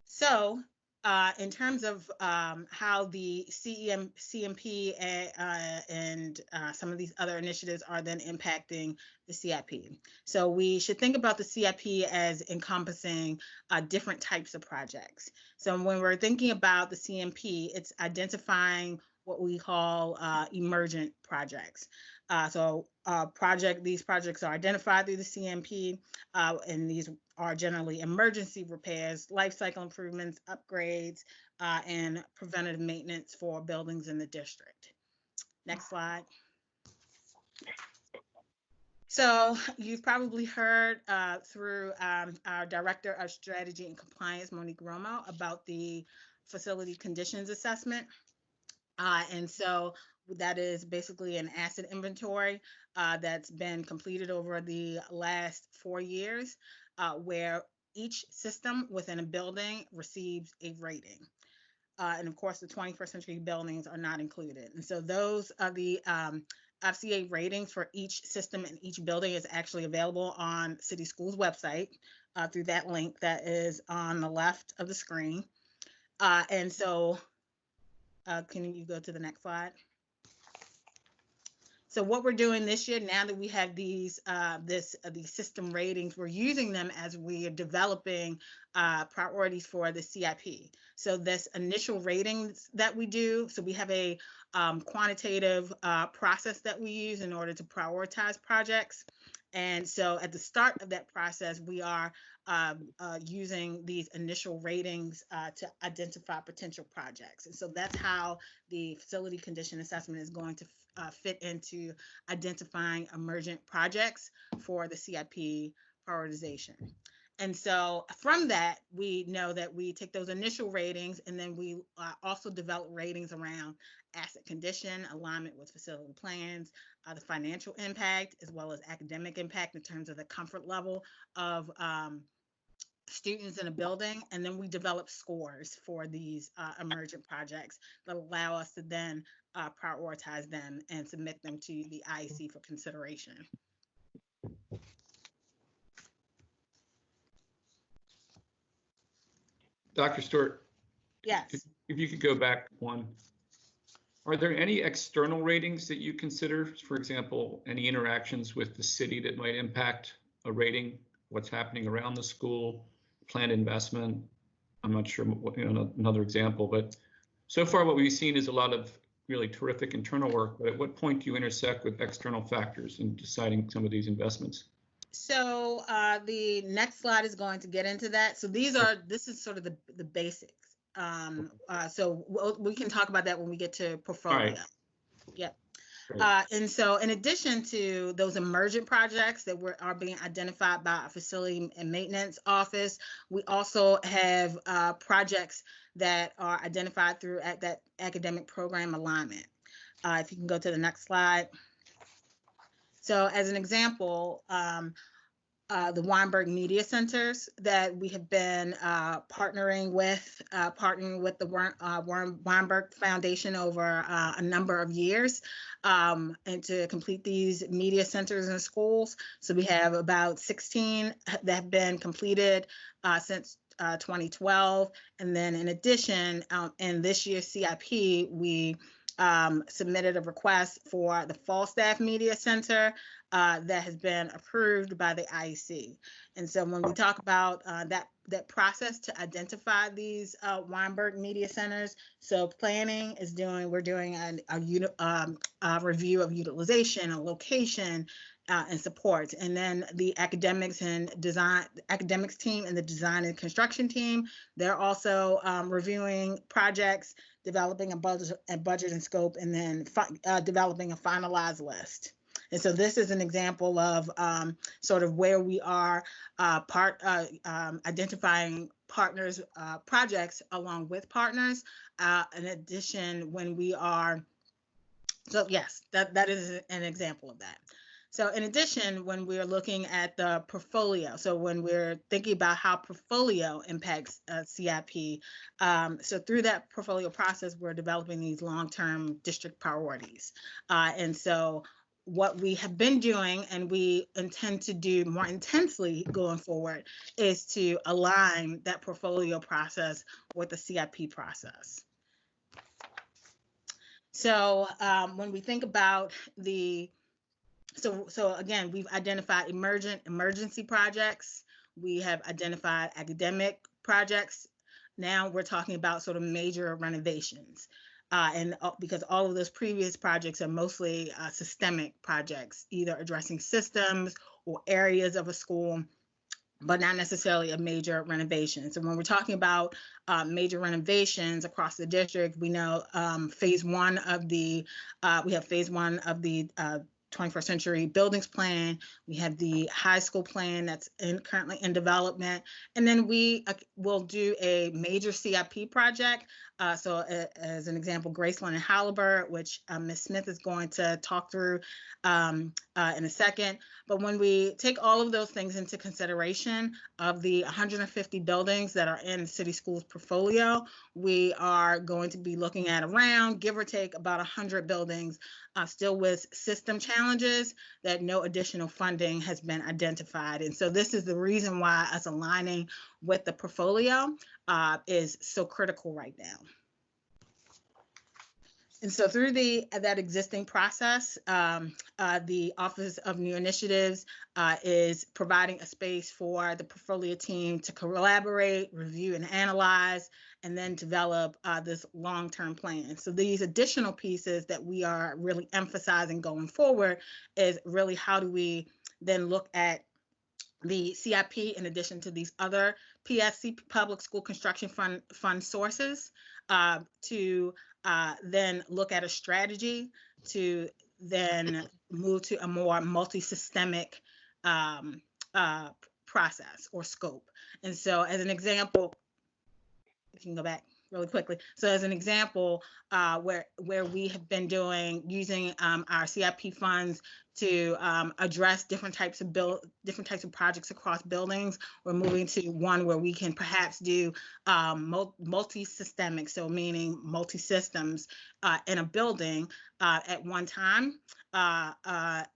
So in terms of how the CMP and some of these other initiatives are then impacting the CIP. So we should think about the CIP as encompassing different types of projects. So when we're thinking about the CMP, it's identifying what we call emergent projects. These projects are identified through the CMP, and these are generally emergency repairs, life cycle improvements, upgrades, and preventative maintenance for buildings in the district. Next slide. So you've probably heard through our Director of Strategy and Compliance, Monique Romo, about the facility conditions assessment. And so that is basically an asset inventory that's been completed over the last 4 years, where each system within a building receives a rating. And of course, the 21st century buildings are not included. And so those are the FCA ratings for each system in each building is actually available on City Schools website through that link that is on the left of the screen. And so can you go to the next slide? So what we're doing this year, now that we have these these system ratings, we're using them as we are developing priorities for the CIP. So this initial ratings that we do, so we have a quantitative process that we use in order to prioritize projects. And so at the start of that process, we are using these initial ratings to identify potential projects. And so that's how the facility condition assessment is going to fit into identifying emergent projects for the CIP prioritization. And so from that, we know that we take those initial ratings and then we also develop ratings around asset condition, alignment with facility plans, the financial impact, as well as academic impact in terms of the comfort level of students in a building. And then we develop scores for these emergent projects that allow us to then prioritize them and submit them to the IEC for consideration. Dr. Stewart, Yes. if you could go back one. Are there any external ratings that you consider? For example, any interactions with the city that might impact a rating? What's happening around the school, planned investment? I'm not sure what, another example, but so far what we've seen is a lot of really terrific internal work, but at what point do you intersect with external factors in deciding some of these investments? So the next slide is going to get into that. So this is sort of the basics. So we can talk about that when we get to portfolio. All right. Yep. And so in addition to those emergent projects that are being identified by our facility and maintenance office, we also have projects that are identified through that academic program alignment. If you can go to the next slide. So as an example, the Weinberg Media Centers that we have been partnering with the Weinberg Foundation over a number of years, and to complete these media centers in schools. So we have about 16 that have been completed since 2012. And then in addition, in this year's CIP, we submitted a request for the Falstaff Media Center that has been approved by the IEC. And so when we talk about that process to identify these Weinberg Media Centers, so planning is we're doing a review of utilization, a location, and support. And then the academics team and the design and construction team, they're also reviewing projects, developing a budget and scope, and then developing a finalized list. And so this is an example of sort of where we are identifying partners, projects along with partners. In addition, when we are, so yes, that is an example of that. So in addition, when we're looking at the portfolio, so when we're thinking about how portfolio impacts CIP, so through that portfolio process, we're developing these long-term district priorities. And so what we have been doing and we intend to do more intensely going forward is to align that portfolio process with the CIP process. So when we think about so again, we've identified emergency projects. We have identified academic projects. Now we're talking about sort of major renovations. And because all of those previous projects are mostly systemic projects, either addressing systems or areas of a school, but not necessarily a major renovation. So when we're talking about major renovations across the district, we know phase one of the 21st Century Buildings Plan. We have the high school plan that's currently in development. And then we will do a major CIP project. As an example, Graceland and Halliburton, which Ms. Smith is going to talk through in a second. But when we take all of those things into consideration, of the 150 buildings that are in the city schools portfolio, we are going to be looking at around, give or take, about 100 buildings still with system challenges that no additional funding has been identified. And so this is the reason why us aligning with the portfolio is so critical right now. And so through that existing process, the Office of New Initiatives is providing a space for the portfolio team to collaborate, review, and analyze, and then develop this long-term plan. So these additional pieces that we are really emphasizing going forward is really how do we then look at the CIP in addition to these other PSC, Public School Construction Fund sources, to then look at a strategy to then move to a more multi-systemic process or scope. And so as an example, if you can go back really quickly. So as an example, where we have been using our CIP funds to address different types of projects across buildings, we're moving to one where we can perhaps do multi-systemic, so meaning multi-systems in a building at one time that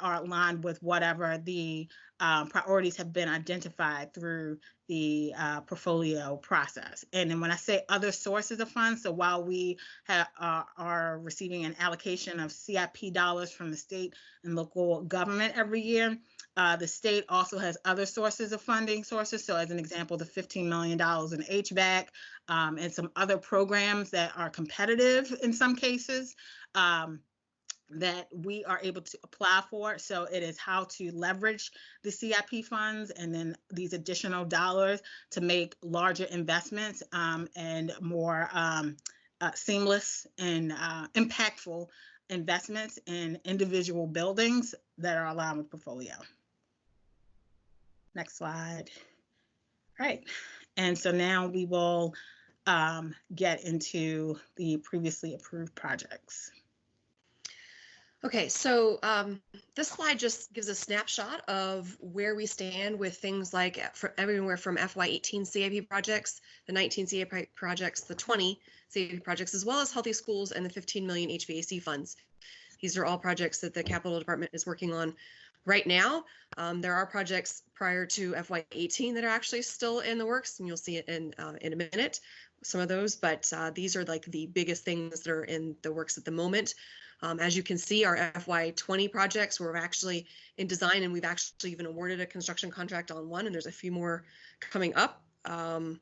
are aligned with whatever the priorities have been identified through the portfolio process. And then when I say other sources of funds, so while we are receiving an allocation of CIP dollars from the state and local government every year, the state also has other sources of funding sources. So as an example, the $15 million in HVAC and some other programs that are competitive in some cases, that we are able to apply for. So it is how to leverage the CIP funds and then these additional dollars to make larger investments and more seamless and impactful investments in individual buildings that are aligned with portfolio. Next slide. All right. And so now we will get into the previously approved projects. Okay, so this slide just gives a snapshot of where we stand with things like everywhere from FY18 CIP projects, the 19 CIP projects, the 20 CIP projects, as well as Healthy Schools and the 15 million HVAC funds. These are all projects that the Capital Department is working on right now. There are projects prior to FY18 that are actually still in the works, and you'll see it in a minute, some of those, but these are like the biggest things that are in the works at the moment. As you can see, our FY20 projects were actually in design, and we've actually even awarded a construction contract on one, and there's a few more coming up. In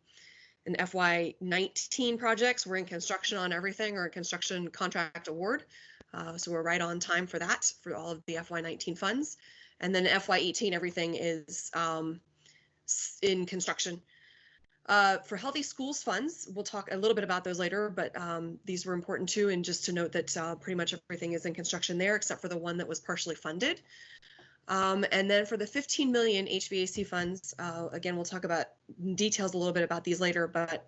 FY19 projects, we're in construction on everything, or a construction contract award. So we're right on time for that, for all of the FY19 funds. And then FY18, everything is in construction. For Healthy Schools funds, we'll talk a little bit about those later, but these were important too. And just to note that pretty much everything is in construction there, except for the one that was partially funded. And then for the 15 million HVAC funds, again, we'll talk about details a little bit about these later, but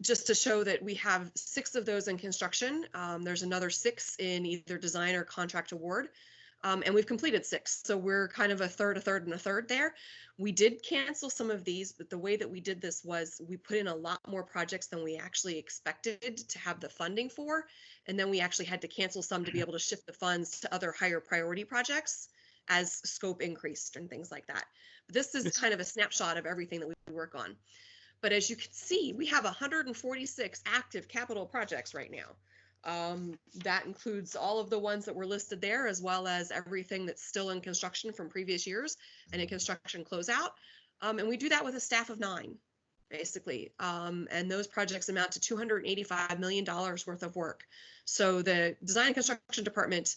just to show that we have 6 of those in construction. There's another 6 in either design or contract award. And we've completed 6. So we're kind of a third, and a third there. We did cancel some of these, but the way that we did this was we put in a lot more projects than we actually expected to have the funding for. And then we actually had to cancel some to be able to shift the funds to other higher priority projects as scope increased and things like that. But this is kind of a snapshot of everything that we work on. But as you can see, we have 146 active capital projects right now. That includes all of the ones that were listed there, as well as everything that's still in construction from previous years and in construction closeout. And we do that with a staff of 9, basically. And those projects amount to $285 million worth of work. So the Design and Construction Department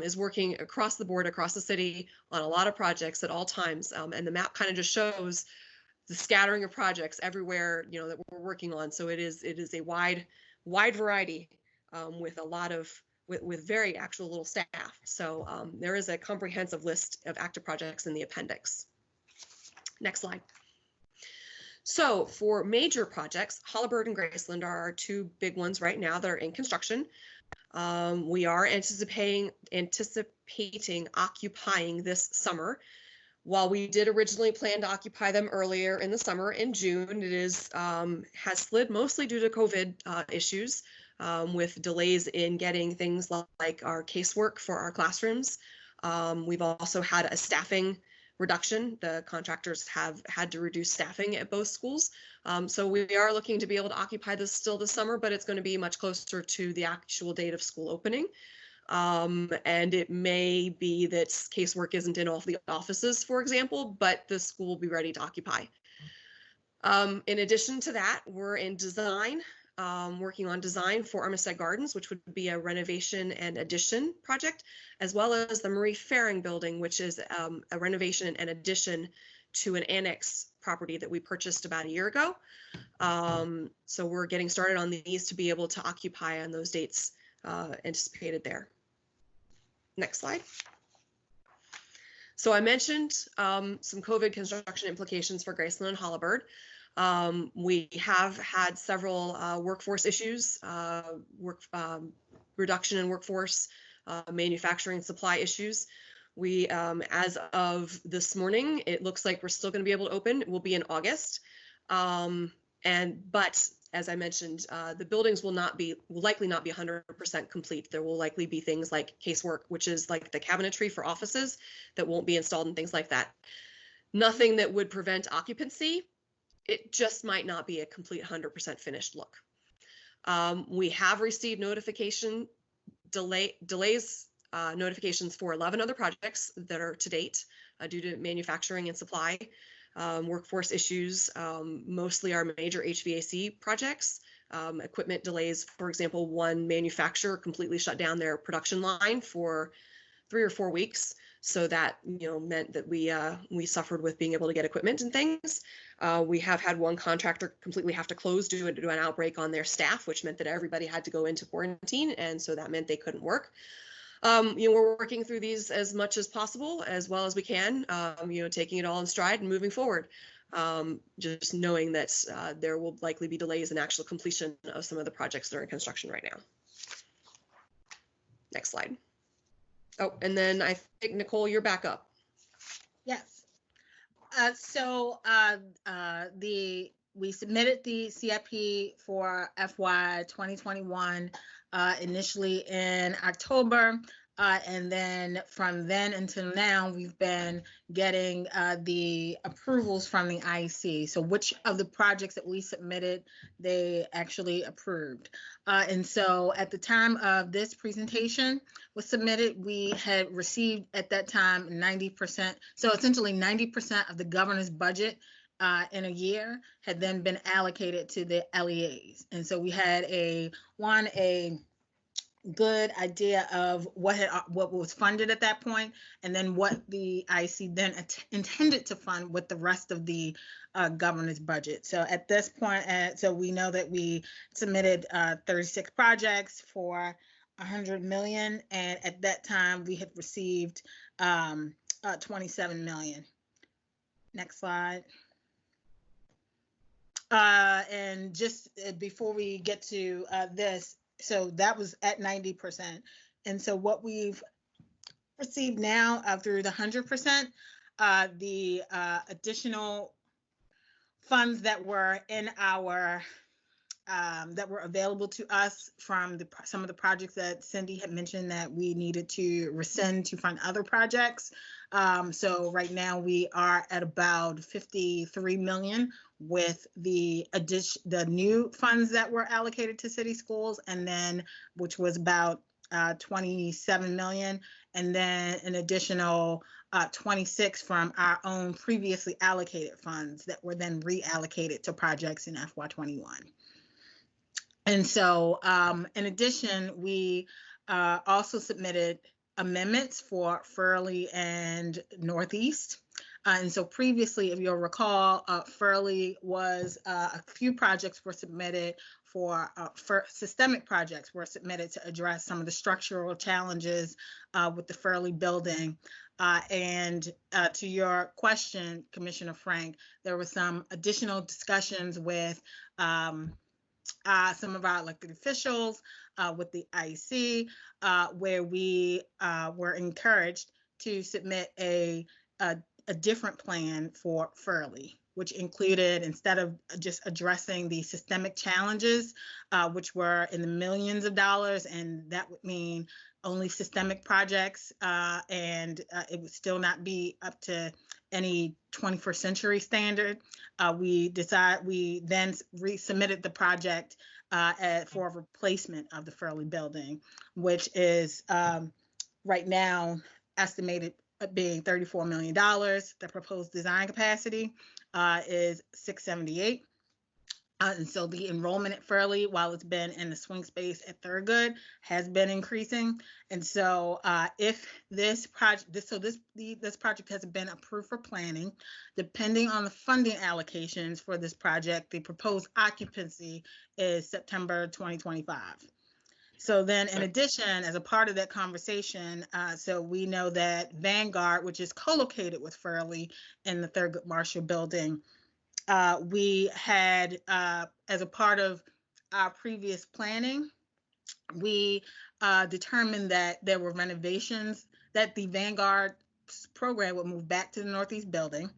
is working across the board, across the city on a lot of projects at all times. And the map kind of just shows the scattering of projects everywhere, that we're working on. So it is a wide variety with a lot of with very actual little staff. So there is a comprehensive list of active projects in the appendix. Next slide. So for major projects, Holabird and Graceland are our two big ones right now that are in construction. We are anticipating occupying this summer. While we did originally plan to occupy them earlier in the summer in June, it is has slid mostly due to COVID issues, with delays in getting things like our casework for our classrooms. We've also had a staffing reduction. The contractors have had to reduce staffing at both schools. So we are looking to be able to occupy this still this summer, but it's going to be much closer to the actual date of school opening. And it may be that casework isn't in all of the offices, for example, but the school will be ready to occupy. In addition to that, we're in design, working on design for Armistead Gardens, which would be a renovation and addition project, as well as the Marie Faring building, which is a renovation and addition to an annex property that we purchased about a year ago. So we're getting started on these to be able to occupy on those dates anticipated there. Next slide. So I mentioned some COVID construction implications for Graceland and Holabird. We have had several workforce issues, reduction in workforce, manufacturing supply issues. We, as of this morning, it looks like we're still going to be able to open. It will be in August. But as I mentioned, the buildings will likely not be 100% complete. There will likely be things like casework, which is like the cabinetry for offices that won't be installed and things like that. Nothing that would prevent occupancy. It just might not be a complete 100% finished look. We have received notifications for 11 other projects that are to date due to manufacturing and supply. Workforce issues, mostly our major HVAC projects, equipment delays. For example, one manufacturer completely shut down their production line for 3 or 4 weeks. So that, meant that we suffered with being able to get equipment and things. We have had one contractor completely have to close due to an outbreak on their staff, which meant that everybody had to go into quarantine. And so that meant they couldn't work. We're working through these as much as possible, as well as we can, taking it all in stride and moving forward. Just knowing that there will likely be delays in actual completion of some of the projects that are in construction right now. Next slide. Oh, and then I think, Nicole, you're back up. Yes. We submitted the CIP for FY 2021 initially in October. And then from then until now, we've been getting the approvals from the IEC. So which of the projects that we submitted, they actually approved. And so at the time of this presentation was submitted, we had received at that time 90%. So essentially 90% of the governor's budget in a year had then been allocated to the LEAs. And so we had a good idea of what was funded at that point, and then what the IC then intended to fund with the rest of the governor's budget. So at this point, so we know that we submitted 36 projects for 100 million, and at that time we had received 27 million. Next slide. And just before we get to this, so that was at 90%. And so what we've received now through the 100%, the additional funds that were in our, that were available to us from some of the projects that Cindy had mentioned that we needed to rescind to fund other projects. So right now we are at about 53 million with the new funds that were allocated to city schools, and then which was about 27 million, and then an additional 26 from our own previously allocated funds that were then reallocated to projects in FY21. And so in addition, we also submitted amendments for Furley and Northeast. And so previously, if you'll recall, Furley was a few projects were submitted for systemic projects were submitted to address some of the structural challenges with the Furley building. And to your question, Commissioner Frank, there were some additional discussions with some of our elected officials, with the IC, where we were encouraged to submit a different plan for Furley, which included, instead of just addressing the systemic challenges, which were in the millions of dollars, and that would mean only systemic projects, and it would still not be up to any 21st century standard. We then resubmitted the project for a replacement of the Furley building, which is right now estimated being $34 million. The proposed design capacity is 678. And so the enrollment at Furley, while it's been in the swing space at Thurgood, has been increasing. And so if this project, this project has been approved for planning, depending on the funding allocations for this project, the proposed occupancy is September 2025. So then, in addition, as a part of that conversation, so we know that Vanguard, which is co-located with Furley in the Thurgood Marshall building, we had, as a part of our previous planning, we determined that there were renovations, that the Vanguard program would move back to the Northeast building.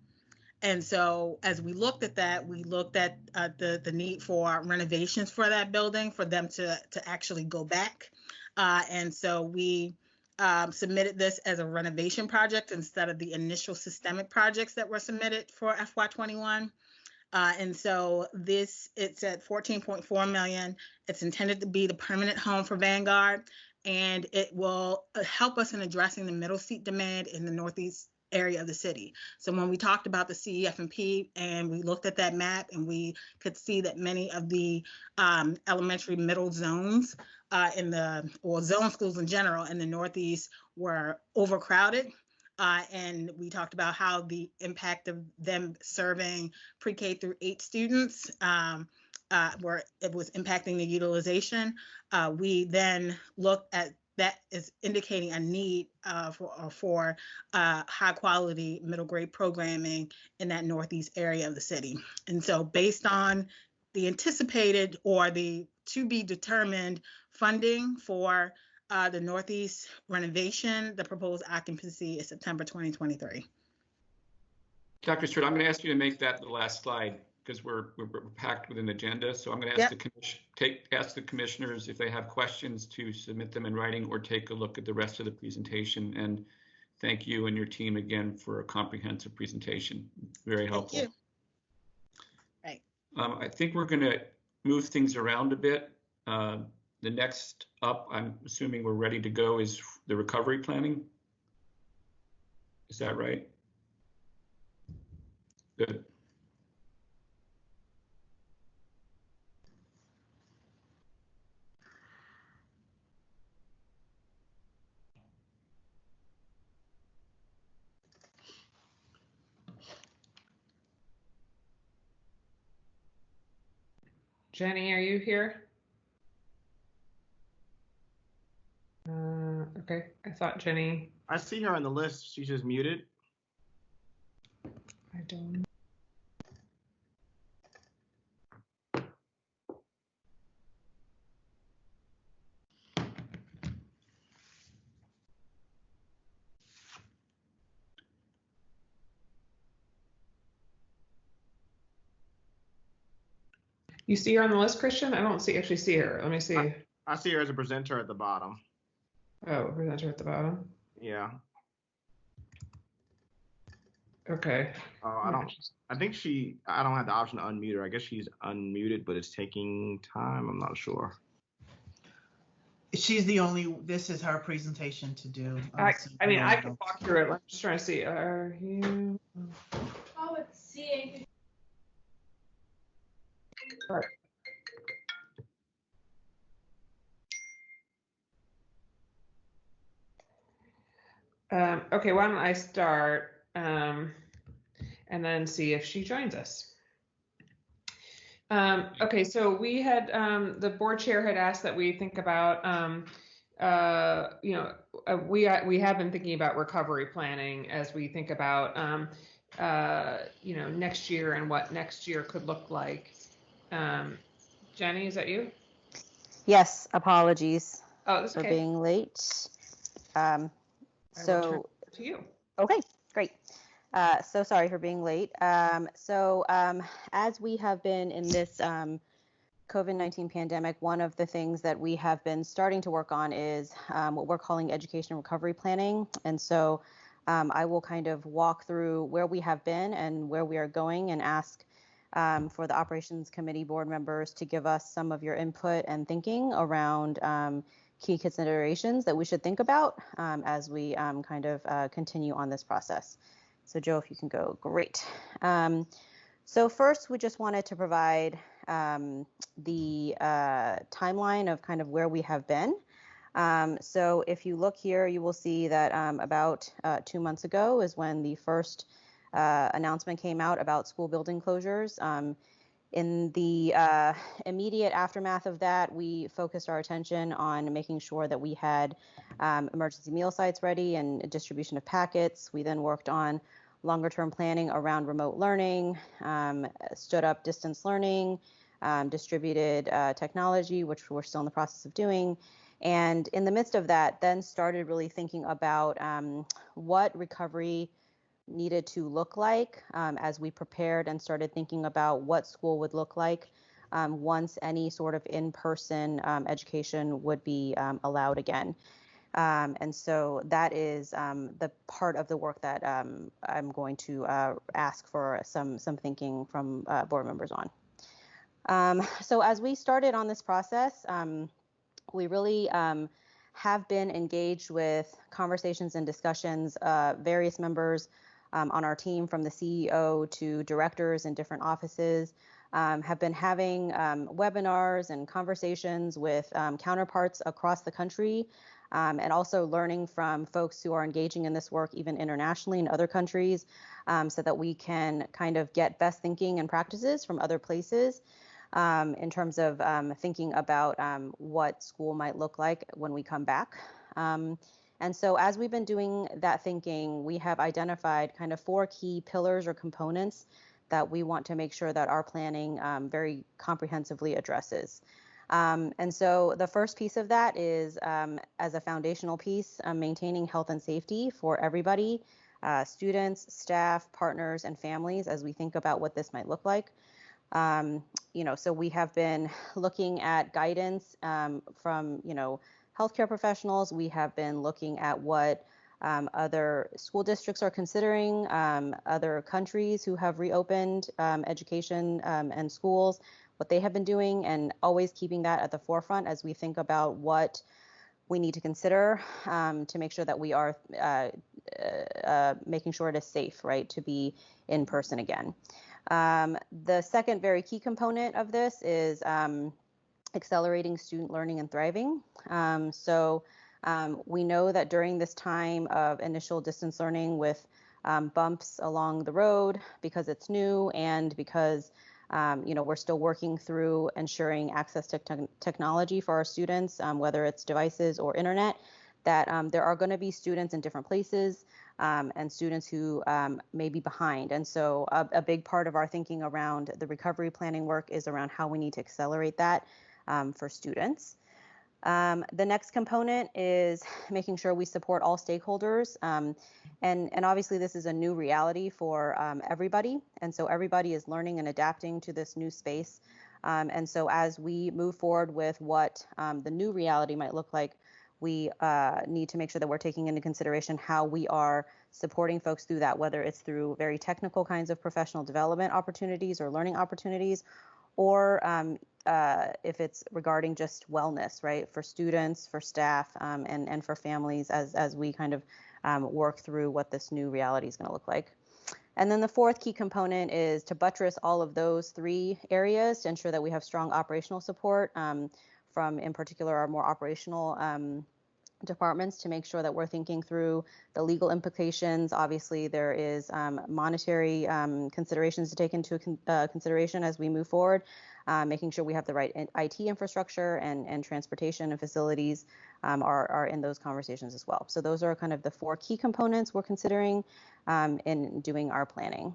And so as we looked at that, we looked at the need for renovations for that building, for them to actually go back. And so we submitted this as a renovation project instead of the initial systemic projects that were submitted for FY21. And so it's at $14.4 million. It's intended to be the permanent home for Vanguard, and it will help us in addressing the middle seat demand in the Northeast area of the city. So when we talked about the CEF&P and we looked at that map, and we could see that many of the elementary middle zones or zone schools in general in the Northeast were overcrowded. And we talked about how the impact of them serving pre-K through 8 students where it was impacting the utilization. We then looked at that is indicating a need for high quality middle grade programming in that Northeast area of the city. And so based on the anticipated or the to be determined funding for the Northeast renovation, the proposed occupancy is September 2023. Dr. Stewart, I'm going to ask you to make that the last slide, because we're packed with an agenda. So I'm going to ask ask the commissioners if they have questions to submit them in writing or take a look at the rest of the presentation. And thank you and your team again for a comprehensive presentation. Very helpful. Thank you. Right. I think we're going to move things around a bit. The next up, I'm assuming we're ready to go, is the recovery planning. Is that right? Good. Jenny, are you here? Okay, I thought Jenny. I see her on the list. She's just muted. I don't. You see her on the list, Christian? I don't actually see her. Let me see. I see her as a presenter at the bottom. Oh, presenter at the bottom. Yeah. Okay. Oh, I don't have the option to unmute her. I guess she's unmuted, but it's taking time. I'm not sure. She's the only, this is her presentation to do. I mean, I can walk through it. I'm just trying to see. Are you? Oh, it's seeing. All right. Okay, why don't I start? and then see if she joins us. Okay, so we had, the board chair had asked that we think about, we have been thinking about recovery planning as we think about, next year and what next year could look like. Jenny, is that you? Yes, apologies Oh, that's for okay. being late. I will turn it to you. Okay, great. So sorry for being late. As we have been in this COVID-19 pandemic, one of the things that we have been starting to work on is what we're calling education recovery planning. And so I will kind of walk through where we have been and where we are going and ask for the operations committee board members to give us some of your input and thinking around key considerations that we should think about as we kind of continue on this process. So Joe, if you can go, great. So first, we just wanted to provide the timeline of kind of where we have been. So if you look here, you will see that about 2 months ago is when the first announcement came out about school building closures. In the immediate aftermath of that, we focused our attention on making sure that we had emergency meal sites ready and distribution of packets. We then worked on longer term planning around remote learning, stood up distance learning, distributed technology, which we're still in the process of doing. And in the midst of that, then started really thinking about what recovery needed to look like as we prepared and started thinking about what school would look like once any sort of in-person education would be allowed again. And so that is the part of the work that I'm going to ask for some thinking from board members on. So as we started on this process, we really have been engaged with conversations and discussions, various members on our team, from the CEO to directors in different offices, have been having webinars and conversations with counterparts across the country, and also learning from folks who are engaging in this work even internationally in other countries, so that we can kind of get best thinking and practices from other places in terms of thinking about what school might look like when we come back. And so as we've been doing that thinking, we have identified kind of 4 key pillars or components that we want to make sure that our planning very comprehensively addresses. And so the first piece of that is, as a foundational piece, maintaining health and safety for everybody, students, staff, partners, and families, as we think about what this might look like. So we have been looking at guidance from, healthcare professionals. We have been looking at what other school districts are considering, other countries who have reopened education and schools, what they have been doing, and always keeping that at the forefront as we think about what we need to consider to make sure that we are making sure it is safe, right, to be in person again. The second very key component of this is accelerating student learning and thriving. We know that during this time of initial distance learning with bumps along the road because it's new and because we're still working through ensuring access to technology for our students, whether it's devices or internet, that there are going to be students in different places and students who may be behind. And so a big part of our thinking around the recovery planning work is around how we need to accelerate that for students. The next component is making sure we support all stakeholders. And obviously this is a new reality for everybody. And so everybody is learning and adapting to this new space. And so as we move forward with what the new reality might look like, we need to make sure that we're taking into consideration how we are supporting folks through that, whether it's through very technical kinds of professional development opportunities or learning opportunities, or if it's regarding just wellness, right, for students, for staff, and for families as we kind of work through what this new reality is going to look like. And then the fourth key component is to buttress all of those 3 areas to ensure that we have strong operational support from, in particular, our more operational departments to make sure that we're thinking through the legal implications. Obviously, there is monetary considerations to take into consideration as we move forward, making sure we have the right IT infrastructure and transportation and facilities are in those conversations as well. So those are kind of the 4 key components we're considering in doing our planning.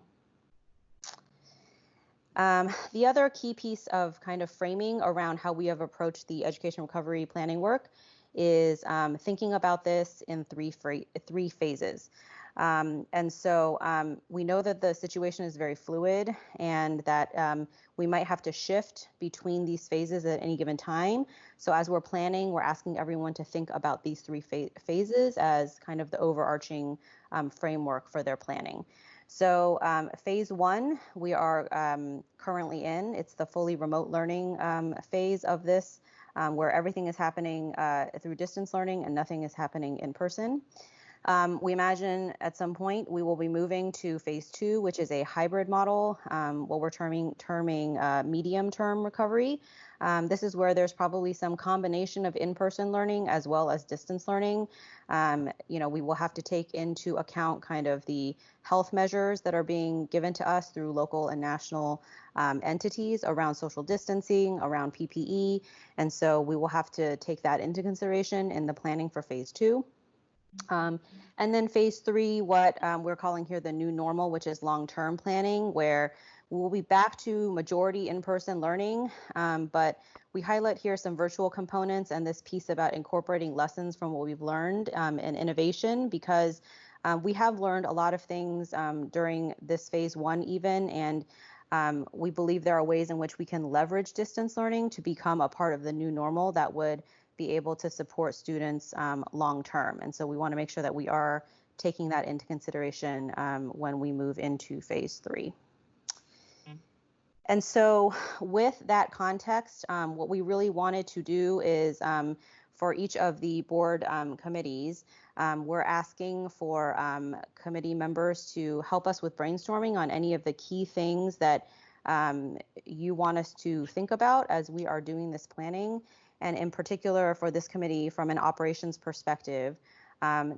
The other key piece of kind of framing around how we have approached the education recovery planning work is thinking about this in three phases. And so we know that the situation is very fluid and that we might have to shift between these phases at any given time. So as we're planning, we're asking everyone to think about these 3 phases as kind of the overarching framework for their planning. So phase 1, we are currently in. It's the fully remote learning phase of this, where everything is happening through distance learning and nothing is happening in person. We imagine at some point we will be moving to phase 2, which is a hybrid model, what we're terming medium-term recovery. This is where there's probably some combination of in-person learning as well as distance learning. We will have to take into account kind of the health measures that are being given to us through local and national entities around social distancing, around PPE. And so we will have to take that into consideration in the planning for phase 2. And then phase 3, what we're calling here the new normal, which is long-term planning, where we'll be back to majority in-person learning, but we highlight here some virtual components and this piece about incorporating lessons from what we've learned and innovation, because we have learned a lot of things during this phase 1 even, and we believe there are ways in which we can leverage distance learning to become a part of the new normal that would be able to support students long term. And so we want to make sure that we are taking that into consideration when we move into phase 3. And so with that context, what we really wanted to do is for each of the board committees, we're asking for committee members to help us with brainstorming on any of the key things that you want us to think about as we are doing this planning. And in particular for this committee, from an operations perspective,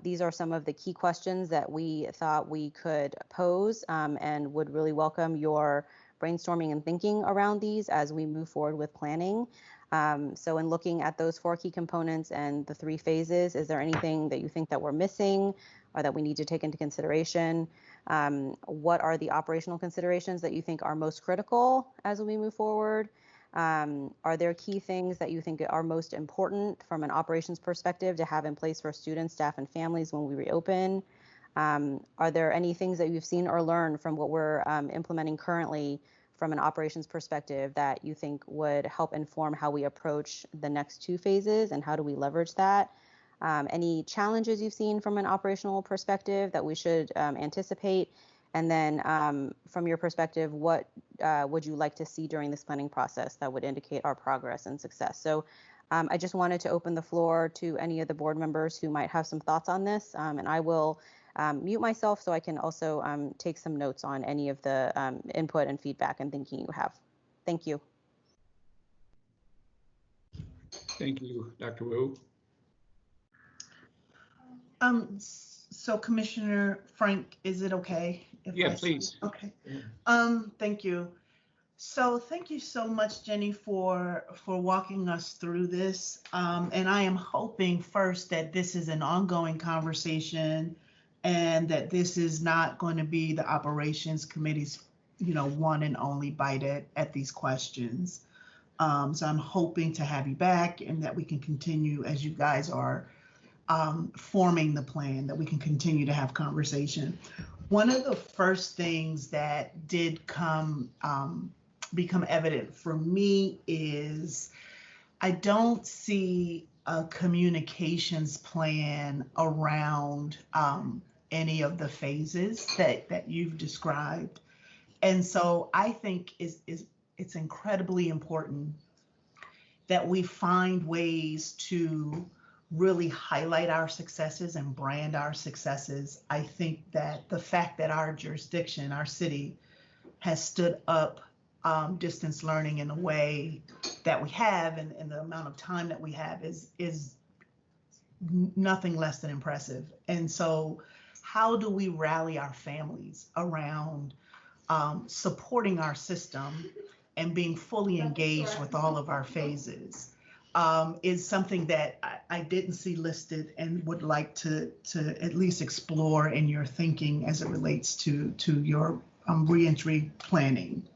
these are some of the key questions that we thought we could pose and would really welcome your brainstorming and thinking around these as we move forward with planning. So in looking at those 4 key components and the 3 phases, is there anything that you think that we're missing or that we need to take into consideration? What are the operational considerations that you think are most critical as we move forward? Are there key things that you think are most important from an operations perspective to have in place for students, staff, and families when we reopen? Are there any things that you've seen or learned from what we're implementing currently from an operations perspective that you think would help inform how we approach the next 2 phases and how do we leverage that? Any challenges you've seen from an operational perspective that we should anticipate? And then from your perspective, what would you like to see during this planning process that would indicate our progress and success? So I just wanted to open the floor to any of the board members who might have some thoughts on this, and I will mute myself so I can also take some notes on any of the input and feedback and thinking you have. Thank you. Thank you, Dr. Wu. So Commissioner Frank, is it okay? Yeah, please. Okay. Thank you. So thank you so much, Jenny, for walking us through this. And I am hoping first that this is an ongoing conversation and that this is not going to be the operations committee's, one and only bite at these questions. So I'm hoping to have you back and that we can continue as you guys are forming the plan, that we can continue to have conversation. One of the first things that did become evident for me is I don't see a communications plan around any of the phases that you've described. And so I think it's incredibly important that we find ways to really highlight our successes and brand our successes. I think that the fact that our jurisdiction, our city, has stood up distance learning in a way that we have and the amount of time that we have is nothing less than impressive. And so how do we rally our families around supporting our system and being fully engaged with all of our phases is something that I didn't see listed and would like to at least explore in your thinking as it relates to your reentry planning.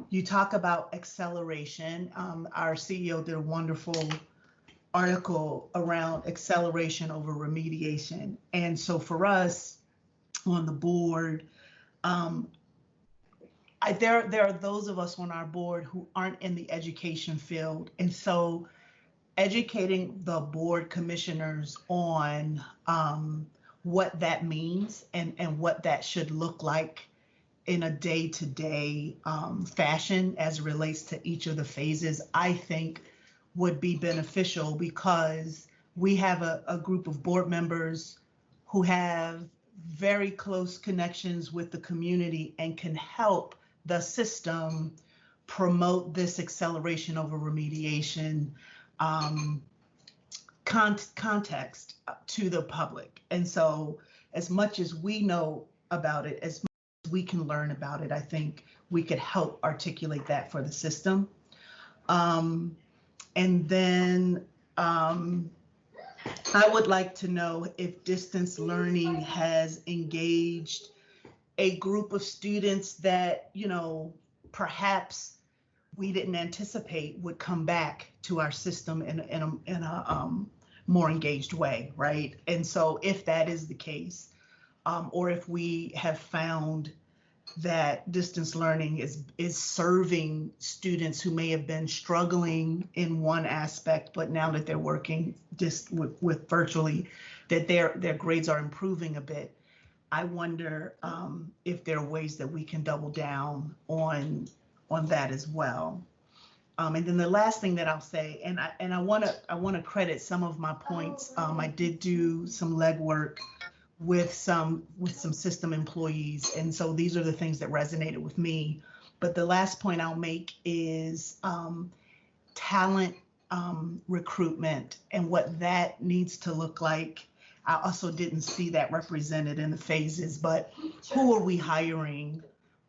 You talk about acceleration. Our CEO did a wonderful article around acceleration over remediation. And so for us on the board, there are those of us on our board who aren't in the education field. And so educating the board commissioners on what that means and what that should look like in a day-to-day fashion as it relates to each of the phases, I think would be beneficial, because we have a group of board members who have very close connections with the community and can help the system promote this acceleration over remediation context to the public. And so as much as we know about it, as much as we can learn about it, I think we could help articulate that for the system. And then I would like to know if distance learning has engaged a group of students that, you know, perhaps we didn't anticipate would come back to our system in a more engaged way, right? And so if that is the case, or if we have found that distance learning is serving students who may have been struggling in one aspect, but now that they're working just with virtually, that their grades are improving a bit. I wonder if there are ways that we can double down on that as well. And then the last thing that I'll say, and I want to credit some of my points. I did do some legwork with some system employees, and so these are the things that resonated with me. But the last point I'll make is talent recruitment and what that needs to look like. I also didn't see that represented in the phases, but who are we hiring,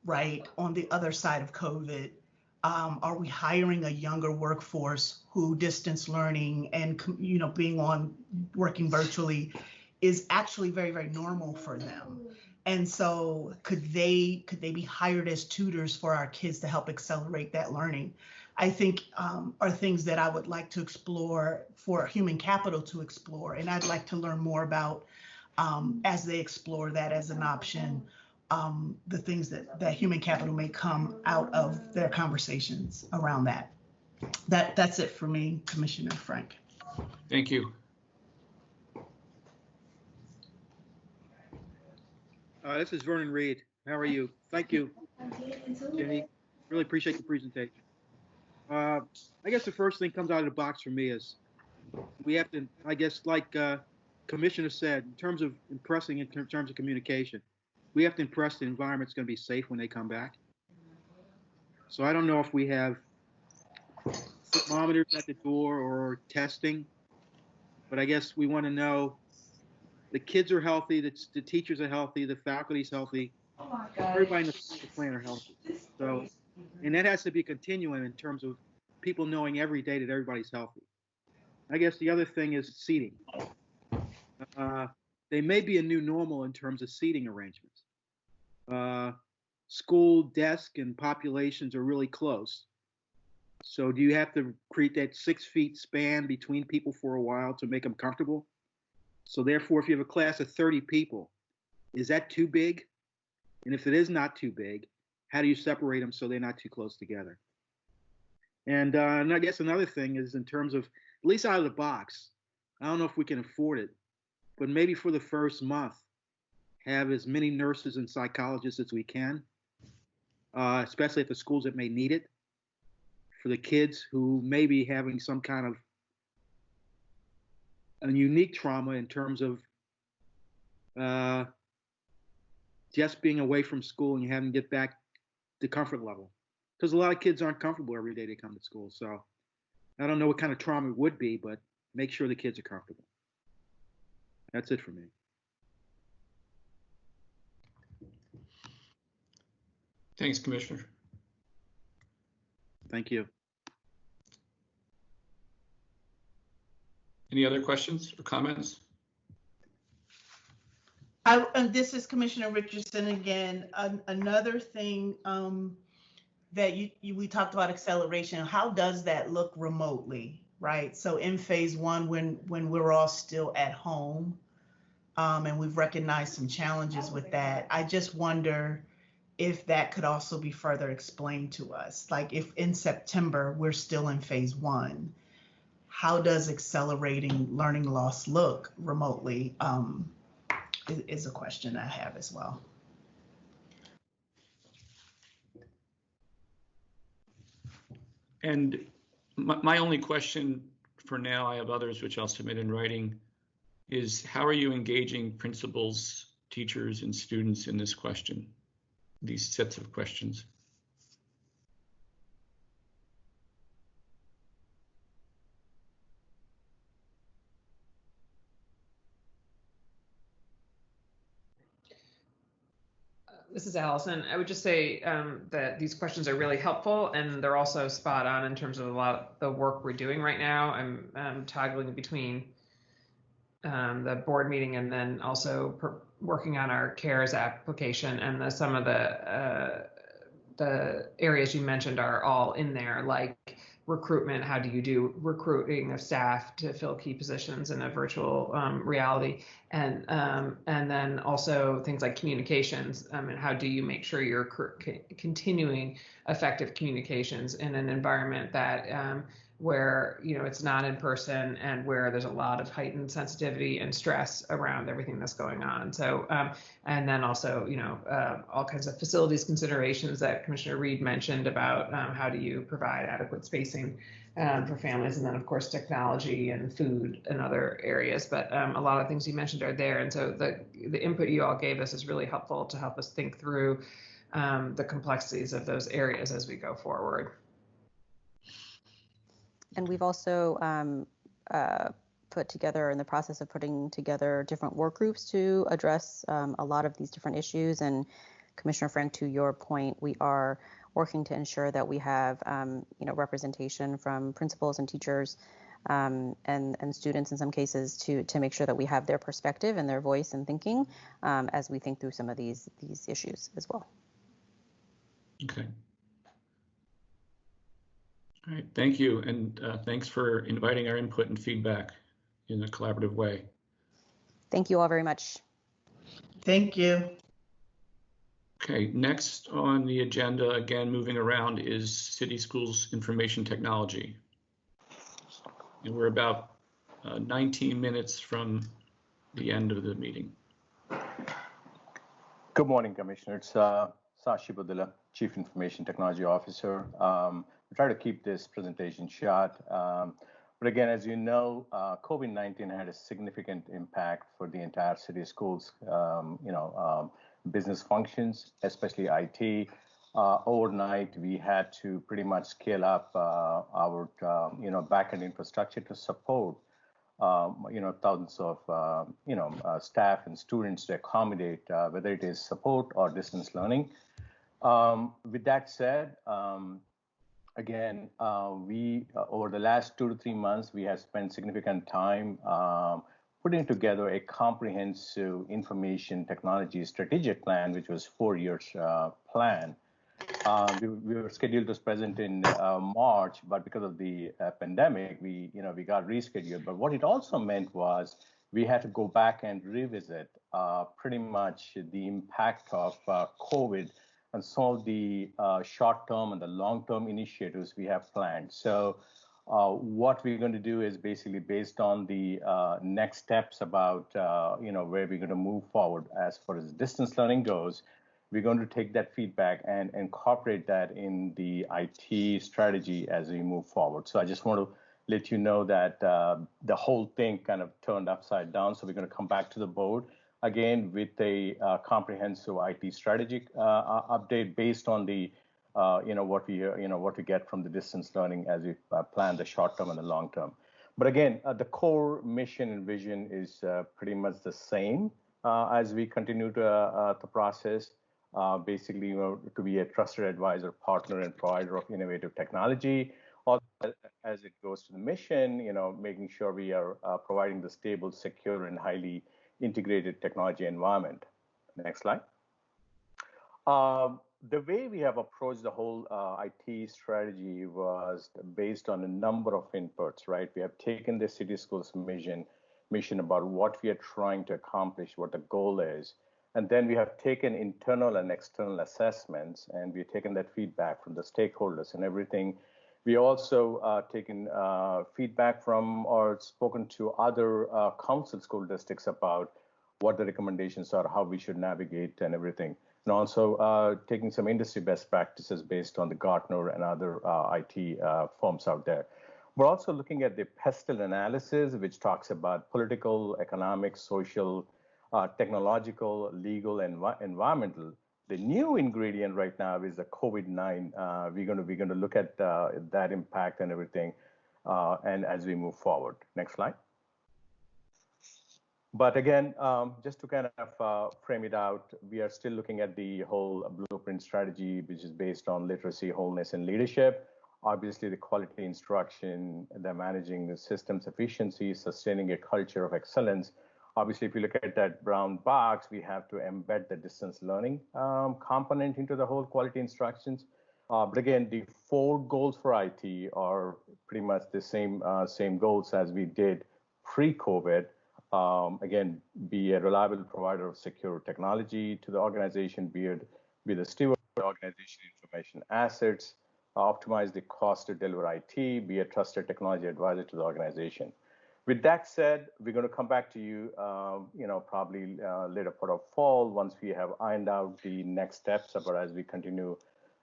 right, on the other side of COVID? Are we hiring a younger workforce who distance learning and, you know, working virtually is actually very, very normal for them? And so could they be hired as tutors for our kids to help accelerate that learning? I think are things that I would like to explore for human capital to explore. And I'd like to learn more about as they explore that as an option, the things that human capital may come out of their conversations around that. That's it for me, Commissioner Frank. Thank you. This is Vernon Reed. How are you? Thank you, Jenny. Really appreciate the presentation. I guess the first thing comes out of the box for me is we have to, I guess, like Commissioner said, in terms of impressing in terms of communication, we have to impress the environment's going to be safe when they come back. So I don't know if we have thermometers at the door or testing, but I guess we want to know the kids are healthy, the teachers are healthy, the faculty's healthy, everybody in the plan are healthy. So, and that has to be continuing in terms of people knowing every day that everybody's healthy. I guess the other thing is seating. They may be a new normal in terms of seating arrangements. School desk and populations are really close. So do you have to create that 6 feet span between people for a while to make them comfortable? So therefore, if you have a class of 30 people, is that too big? And if it is not too big, how do you separate them so they're not too close together? And I guess another thing is in terms of, at least out of the box, I don't know if we can afford it, but maybe for the first month, have as many nurses and psychologists as we can, especially at the schools that may need it, for the kids who may be having some kind of a unique trauma in terms of just being away from school and you having to get back to comfort level. Because a lot of kids aren't comfortable every day they come to school. So I don't know what kind of trauma it would be, but make sure the kids are comfortable. That's it for me. Thanks, Commissioner. Thank you. Any other questions or comments? This is Commissioner Richardson again. Another thing that we talked about acceleration. How does that look remotely, right? So in phase one, when we're all still at home, and we've recognized some challenges with that, I just wonder if that could also be further explained to us. Like if in September we're still in phase one, how does accelerating learning loss look remotely? Is a question I have as well. And my only question for now, I have others which I'll submit in writing, is how are you engaging principals, teachers, and students in this question, these sets of questions? This is Allison. I would just say that these questions are really helpful, and they're also spot on in terms of a lot of the work we're doing right now. I'm toggling between the board meeting and then also working on our CARES application, and some of the areas you mentioned are all in there, like recruitment. How do you do recruiting of staff to fill key positions in a virtual reality? And then also things like communications, and how do you make sure you're continuing effective communications in an environment that where it's not in person and where there's a lot of heightened sensitivity and stress around everything that's going on. So and then also all kinds of facilities considerations that Commissioner Reed mentioned about how do you provide adequate spacing for families, and then of course technology and food and other areas. But a lot of things you mentioned are there, and so the input you all gave us is really helpful to help us think through the complexities of those areas as we go forward. And we've also put together, in the process of putting together different work groups to address a lot of these different issues. And Commissioner Frank, to your point, we are working to ensure that we have representation from principals and teachers and students in some cases to make sure that we have their perspective and their voice and thinking as we think through some of these issues as well. Okay. All right, thank you, and thanks for inviting our input and feedback in a collaborative way. Thank you all very much. Thank you. Okay, next on the agenda, again, moving around, is City Schools Information Technology. And we're about 19 minutes from the end of the meeting. Good morning, Commissioner. It's Sashi Budula, Chief Information Technology Officer. We try to keep this presentation short. But again, as you know, COVID-19 had a significant impact for the entire city schools, business functions, especially IT. Overnight, we had to pretty much scale up our, backend infrastructure to support, thousands of, staff and students to accommodate whether it is support or distance learning. With that said, again, we over the last 2 to 3 months, we have spent significant time putting together a comprehensive information technology strategic plan, which was 4 years plan. We were scheduled to present in March, but because of the pandemic, we got rescheduled. But what it also meant was we had to go back and revisit pretty much the impact of COVID and some of the short-term and the long-term initiatives we have planned. So what we're going to do is basically based on the next steps about where we're going to move forward as far as distance learning goes. We're going to take that feedback and incorporate that in the IT strategy as we move forward. So I just want to let you know that the whole thing kind of turned upside down. So we're going to come back to the board again with a comprehensive IT strategy update based on the what we get from the distance learning as we plan the short term and the long term. But again, the core mission and vision is pretty much the same as we continue to the process. Basically, to be a trusted advisor, partner, and provider of innovative technology. Also, as it goes to the mission, making sure we are providing the stable, secure, and highly integrated technology environment. Next slide. The way we have approached the whole IT strategy was based on a number of inputs, right? We have taken the City Schools mission about what we are trying to accomplish, what the goal is. And then we have taken internal and external assessments, and we've taken that feedback from the stakeholders and everything. We also taken feedback from or spoken to other council school districts about what the recommendations are, how we should navigate and everything. And also taking some industry best practices based on the Gartner and other IT firms out there. We're also looking at the pestle analysis, which talks about political, economic, social, technological, legal, and environmental. The new ingredient right now is the COVID-19. We're going to look at that impact and everything, and as we move forward. Next slide. But again, just to kind of frame it out, we are still looking at the whole blueprint strategy, which is based on literacy, wholeness, and leadership. Obviously, the quality instruction, the managing the systems efficiency, sustaining a culture of excellence. Obviously, if you look at that brown box, we have to embed the distance learning component into the whole quality instructions. But again, the 4 goals for IT are pretty much the same goals as we did pre-COVID. Again, be a reliable provider of secure technology to the organization, be the steward of the organization information assets, optimize the cost to deliver IT, be a trusted technology advisor to the organization. With that said, we're going to come back to you, probably later part of fall once we have ironed out the next steps about as we continue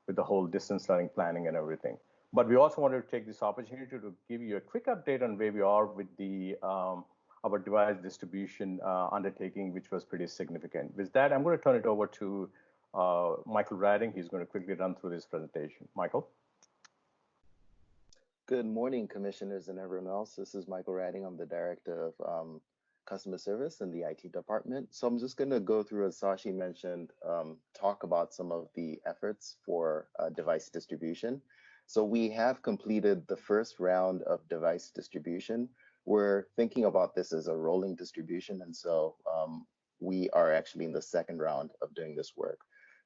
with the whole distance learning planning and everything. But we also wanted to take this opportunity to give you a quick update on where we are with the our device distribution undertaking, which was pretty significant. With that, I'm going to turn it over to Michael Radding. He's going to quickly run through this presentation. Michael. Good morning, commissioners and everyone else. This is Michael Radding. I'm the director of customer service in the IT department. So I'm just going to go through, as Sashi mentioned, talk about some of the efforts for device distribution. So we have completed the first round of device distribution. We're thinking about this as a rolling distribution, and so we are actually in the second round of doing this work.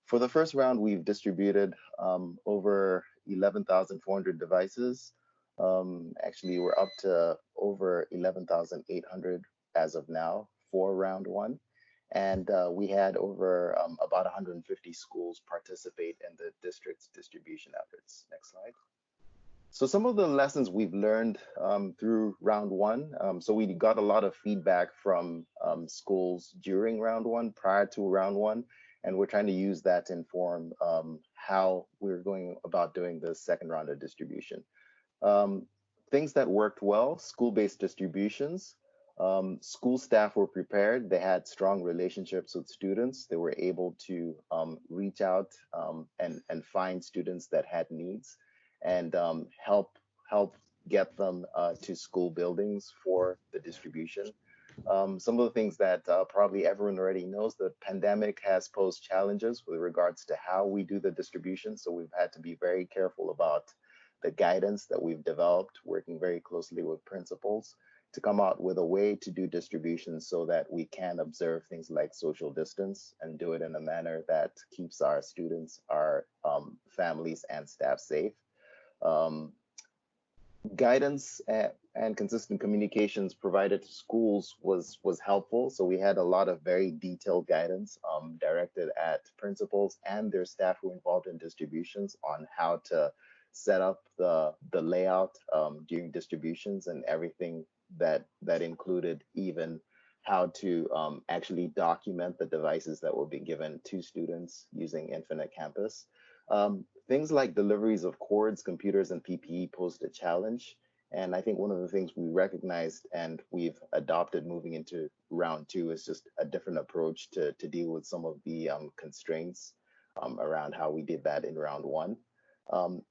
For the first round, we've distributed over 11,400 devices. Actually, we're up to over 11,800 as of now for round 1. And we had over about 150 schools participate in the district's distribution efforts. Next slide. So some of the lessons we've learned through round 1. So we got a lot of feedback from schools during round 1, prior to round 1, and we're trying to use that to inform how we're going about doing the second round of distribution. Things that worked well: school-based distributions. School staff were prepared. They had strong relationships with students. They were able to reach out and find students that had needs and help get them to school buildings for the distribution. Some of the things that probably everyone already knows, the pandemic has posed challenges with regards to how we do the distribution. So we've had to be very careful about the guidance that we've developed, working very closely with principals to come out with a way to do distribution so that we can observe things like social distance and do it in a manner that keeps our students, our families, and staff safe. Guidance and consistent communications provided to schools was helpful. So we had a lot of very detailed guidance directed at principals and their staff who were involved in distributions on how to set up the layout during distributions and everything that included even how to actually document the devices that will be given to students using Infinite Campus. Things like deliveries of cords, computers, and PPE posed a challenge. And I think one of the things we recognized and we've adopted moving into round 2 is just a different approach to deal with some of the constraints around how we did that in round 1.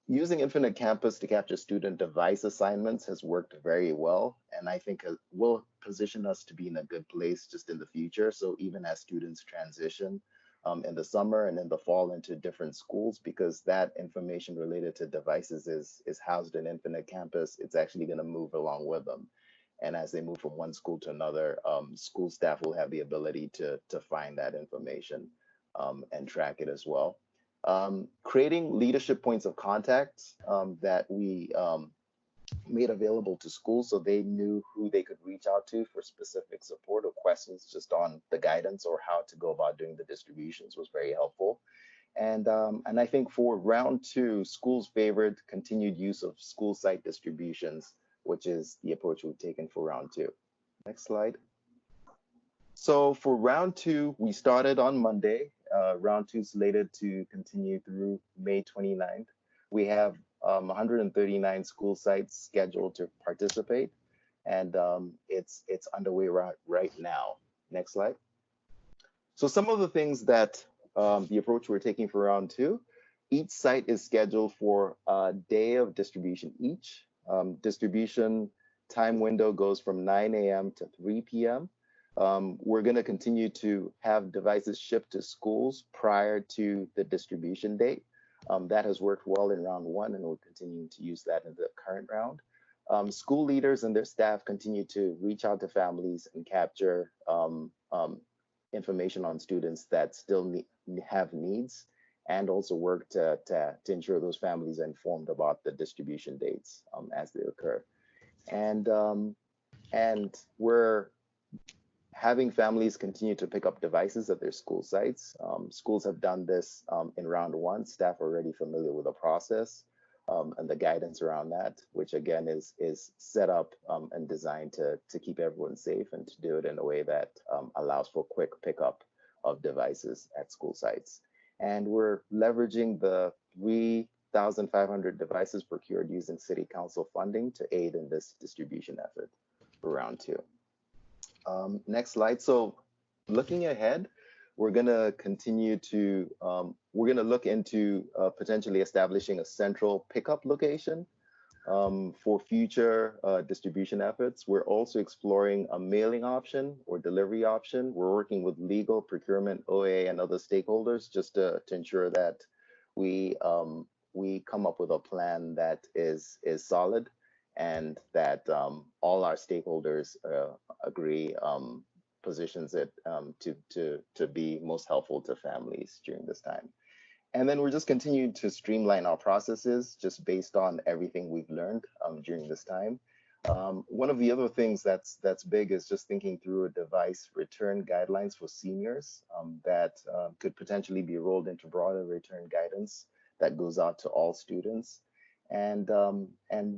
Using Infinite Campus to capture student device assignments has worked very well, and I think will position us to be in a good place just in the future. So even as students transition in the summer and in the fall into different schools, because that information related to devices is housed in Infinite Campus, it's actually going to move along with them. And as they move from one school to another, school staff will have the ability to find that information and track it as well. Creating leadership points of contact that we made available to schools so they knew who they could reach out to for specific support or questions just on the guidance or how to go about doing the distributions was very helpful. And I think for round 2, schools favored continued use of school site distributions, which is the approach we've taken for round 2. Next slide. So for round 2, we started on Monday. Round 2 slated to continue through May 29th. We have 139 school sites scheduled to participate, and it's underway right now. Next slide. So some of the things that the approach we're taking for round 2, each site is scheduled for a day of distribution each. Distribution time window goes from 9 a.m. to 3 p.m. We're going to continue to have devices shipped to schools prior to the distribution date. That has worked well in round 1, and we're continuing to use that in the current round. School leaders and their staff continue to reach out to families and capture information on students that still have needs, and also work to ensure those families are informed about the distribution dates as they occur. And we're having families continue to pick up devices at their school sites. Schools have done this in round 1. Staff are already familiar with the process and the guidance around that, which again is set up and designed to keep everyone safe and to do it in a way that allows for quick pickup of devices at school sites. And we're leveraging the 3,500 devices procured using City Council funding to aid in this distribution effort for round 2. Next slide. So looking ahead, we're going to continue to, we're going to look into potentially establishing a central pickup location for future distribution efforts. We're also exploring a mailing option or delivery option. We're working with legal, procurement, OA, and other stakeholders just to ensure that we come up with a plan that is solid and that all our stakeholders agree positions it to be most helpful to families during this time. And then we're just continuing to streamline our processes just based on everything we've learned during this time. One of the other things that's big is just thinking through a device return guidelines for seniors that could potentially be rolled into broader return guidance that goes out to all students. And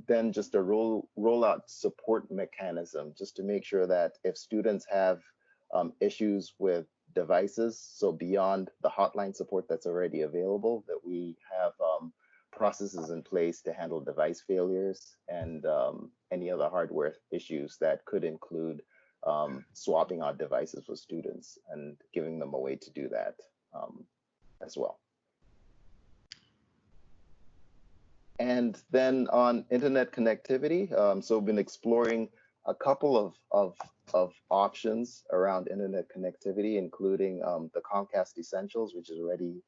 then just a rollout support mechanism just to make sure that if students have issues with devices, so beyond the hotline support that's already available, that we have processes in place to handle device failures and any other hardware issues that could include swapping out devices with students and giving them a way to do that as well. And then on internet connectivity, so we've been exploring a couple of options around internet connectivity, including the Comcast Essentials, which is already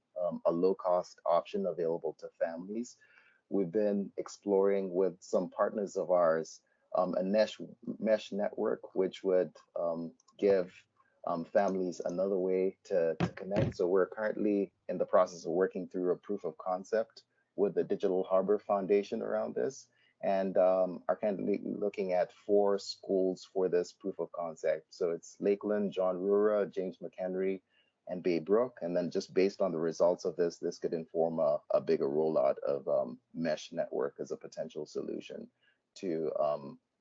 a low-cost option available to families. We've been exploring with some partners of ours a mesh network, which would give families another way to connect. So we're currently in the process of working through a proof of concept with the Digital Harbor Foundation around this, and are currently looking at 4 schools for this proof of concept. So it's Lakeland, John Rura, James McHenry, and Bay Brook. And then just based on the results of this could inform a bigger rollout of mesh network as a potential solution to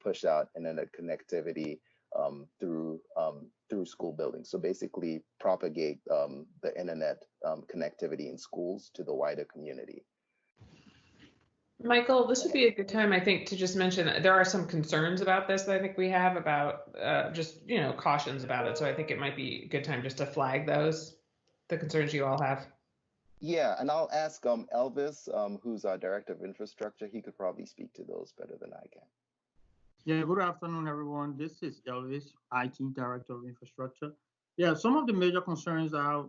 push out internet connectivity through school buildings. So basically propagate the internet connectivity in schools to the wider community. Michael, this would be a good time, I think, to just mention there are some concerns about this that I think we have about just, cautions about it. So I think it might be a good time just to flag those, the concerns you all have. Yeah, and I'll ask Elvis, who's our Director of Infrastructure. He could probably speak to those better than I can. Yeah, good afternoon, everyone. This is Elvis, IT Director of Infrastructure. Yeah, some of the major concerns are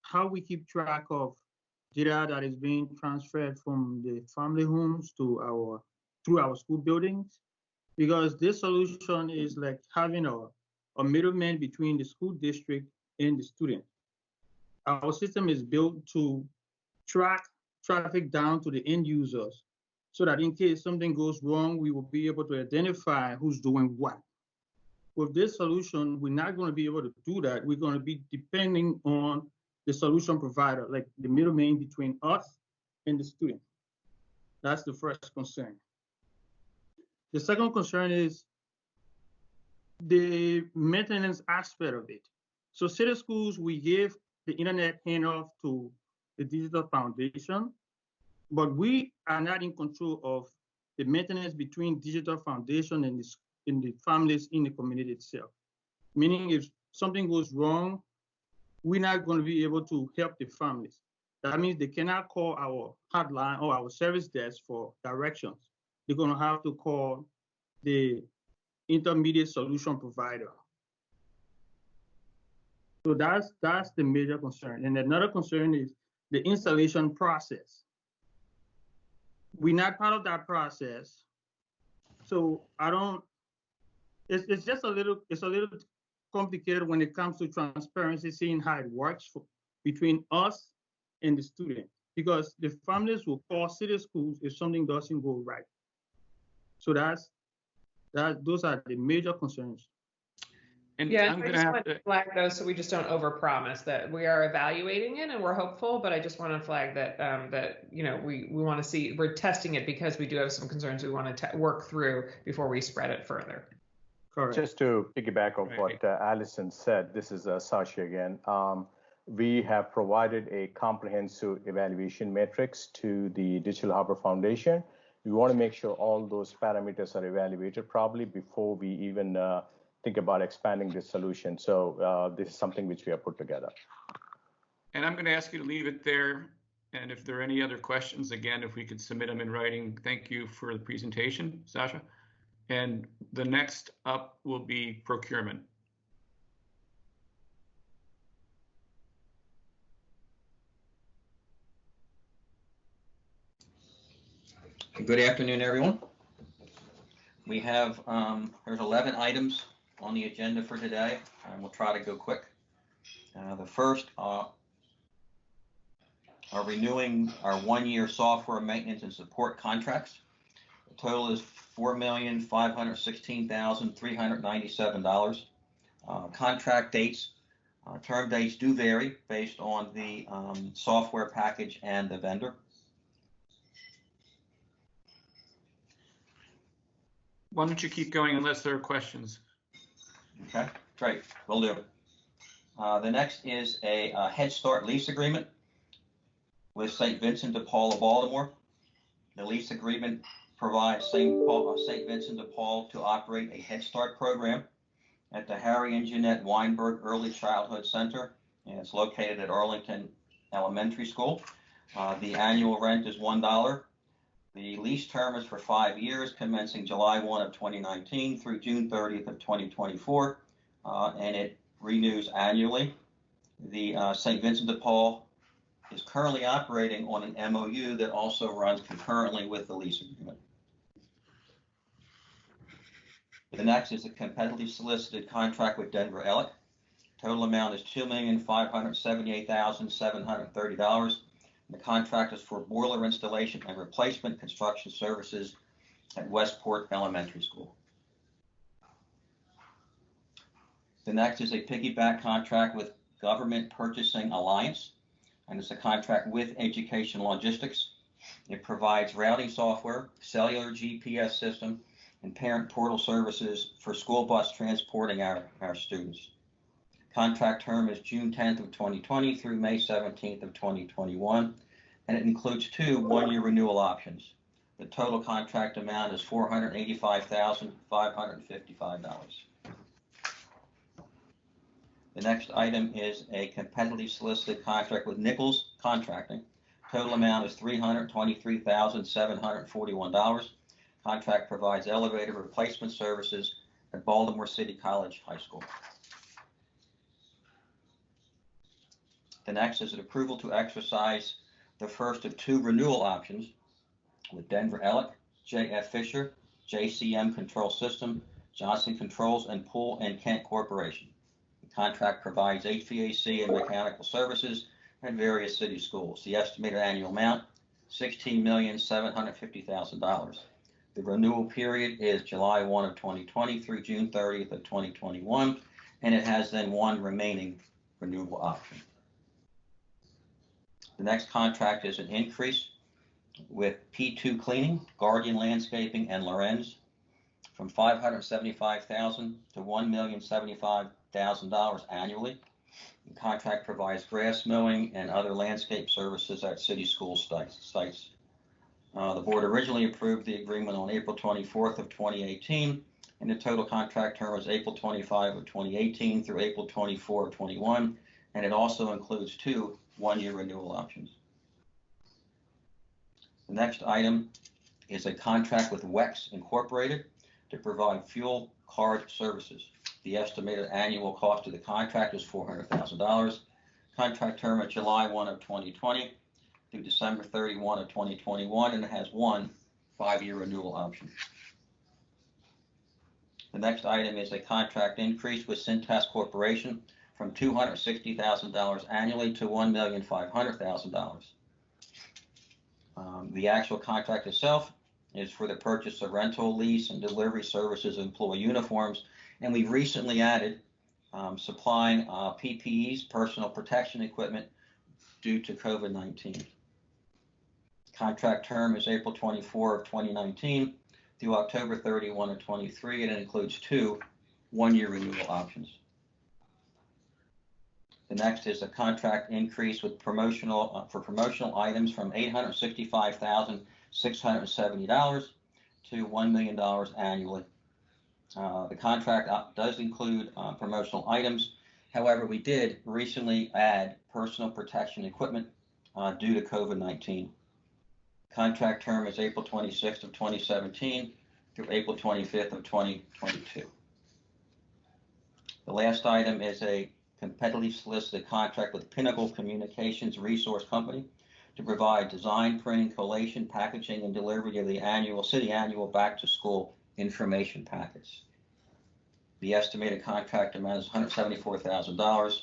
how we keep track of data that is being transferred from the family homes to through our school buildings, because this solution is like having a middleman between the school district and the student. Our system is built to track traffic down to the end users so that in case something goes wrong, we will be able to identify who's doing what. With this solution, we're not going to be able to do that. We're going to be depending on the solution provider, like the middleman between us and the student. That's the first concern. The second concern is the maintenance aspect of it. So city schools, we give the internet handoff to the digital foundation, but we are not in control of the maintenance between digital foundation and the families in the community itself. Meaning if something goes wrong, we're not going to be able to help the families. That means they cannot call our hotline or our service desk for directions. They're going to have to call the intermediate solution provider. So that's the major concern. And another concern is the installation process. We're not part of that process. So it's just a little complicated when it comes to transparency, seeing how it works between us and the student, because the families will call city schools if something doesn't go right. So those are the major concerns. And Yeah, I'm I going just to want have to to, flag those so we just don't overpromise that we are evaluating it and we're hopeful, but I just want to flag that that we want to see, we're testing it because we do have some concerns we want to work through before we spread it further. Correct. Just to piggyback on what Allison said, this is Sashi again. We have provided a comprehensive evaluation matrix to the Digital Harbor Foundation. We want to make sure all those parameters are evaluated properly before we even think about expanding this solution. So this is something which we have put together. and I'm going to ask you to leave it there. And if there are any other questions, again, if we could submit them in writing. Thank you for the presentation, Sasha. And the next up will be procurement. Good afternoon, everyone. We have, there's 11 items on the agenda for today, and we'll try to go quick. The first are renewing our one-year software maintenance and support contracts. The total is $4,516,397. Contract dates, term dates do vary based on the software package and the vendor. Why don't you keep going unless there are questions? Okay, great, will do. The next is a Head Start lease agreement with St. Vincent de Paul of Baltimore. The lease agreement provides St. Vincent de Paul to operate a Head Start program at the Harry and Jeanette Weinberg Early Childhood Center, and it's located at Arlington Elementary School. The annual rent is $1. The lease term is for 5 years, commencing July 1 of 2019 through June 30th of 2024, and it renews annually. The St. Vincent de Paul is currently operating on an MOU that also runs concurrently with the lease agreement. The next is a competitively solicited contract with Denver Ellick. Total amount is $2,578,730. The contract is for boiler installation and replacement construction services at Westport Elementary School. The next is a piggyback contract with Government Purchasing Alliance, and it's a contract with Education Logistics. It provides routing software, cellular GPS system, and parent portal services for school bus transporting our students. Contract term is June 10th of 2020 through May 17th of 2021, and it includes 2 one-year renewal options. The total contract amount is $485,555. The next item is a competitively solicited contract with Nichols Contracting. Total amount is $323,741. Contract provides elevator replacement services at Baltimore City College High School. The next is an approval to exercise the first of 2 renewal options with Denver Ellick, J.F. Fisher, JCM Control System, Johnson Controls, and Poole and Kent Corporation. The contract provides HVAC and mechanical services at various city schools. The estimated annual amount, $16,750,000. The renewal period is July 1 of 2020 through June 30th of 2021, and it has then 1 remaining renewable option. The next contract is an increase with P2 Cleaning, Guardian Landscaping, and Lorenz from $575,000 to $1,075,000 annually. The contract provides grass mowing and other landscape services at city school sites. The board originally approved the agreement on April 24th of 2018, and the total contract term was April 25 of 2018 through April 24 of 21, and it also includes 2 one-year renewal options. The next item is a contract with WEX Incorporated to provide fuel card services. The estimated annual cost of the contract is $400,000. Contract term of July 1 of 2020 through December 31 of 2021, and it has 1 5-year renewal option. The next item is a contract increase with Cintas Corporation from $260,000 annually to $1,500,000. The actual contract itself is for the purchase of rental, lease, and delivery services of employee uniforms, and we've recently added supplying PPEs, personal protection equipment, due to COVID-19. Contract term is April 24 of 2019 through October 31 of 23, and it includes 2 one-year renewal options. The next is a contract increase with promotional items from $865,670 to $1 million annually. The contract does include promotional items. However, we did recently add personal protection equipment due to COVID-19. Contract term is April 26th of 2017 through April 25th of 2022. The last item is a competitively solicited contract with Pinnacle Communications Resource Company to provide design, printing, collation, packaging, and delivery of the city annual back-to-school information packets. The estimated contract amount is $174,000.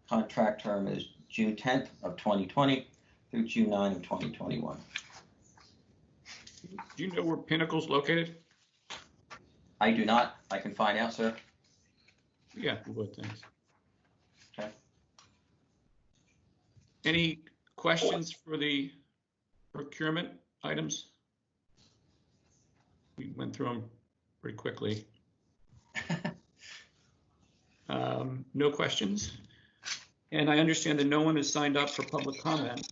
Contract term is June 10th of 2020 through June 9 of 2021. Do you know where Pinnacle's located? I do not. I can find out, sir. Yeah, good, thanks. Okay. Any questions for the procurement items? We went through them pretty quickly. No questions. And I understand that no one has signed up for public comment.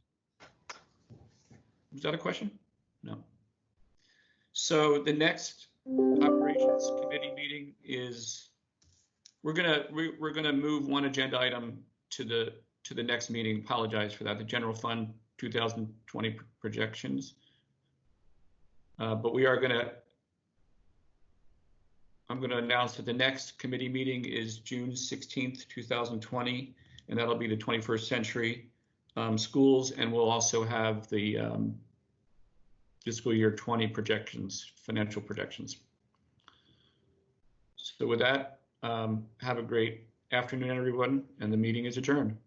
Was that a question? No. So the next operations committee meeting is we're gonna move one agenda item to the next meeting. Apologize for that. The general fund 2020 projections. But we are I'm going to announce that the next committee meeting is June 16th, 2020, and that'll be the 21st century schools, and we'll also have the fiscal year 20 projections, financial projections. So with that, have a great afternoon, everyone, and the meeting is adjourned.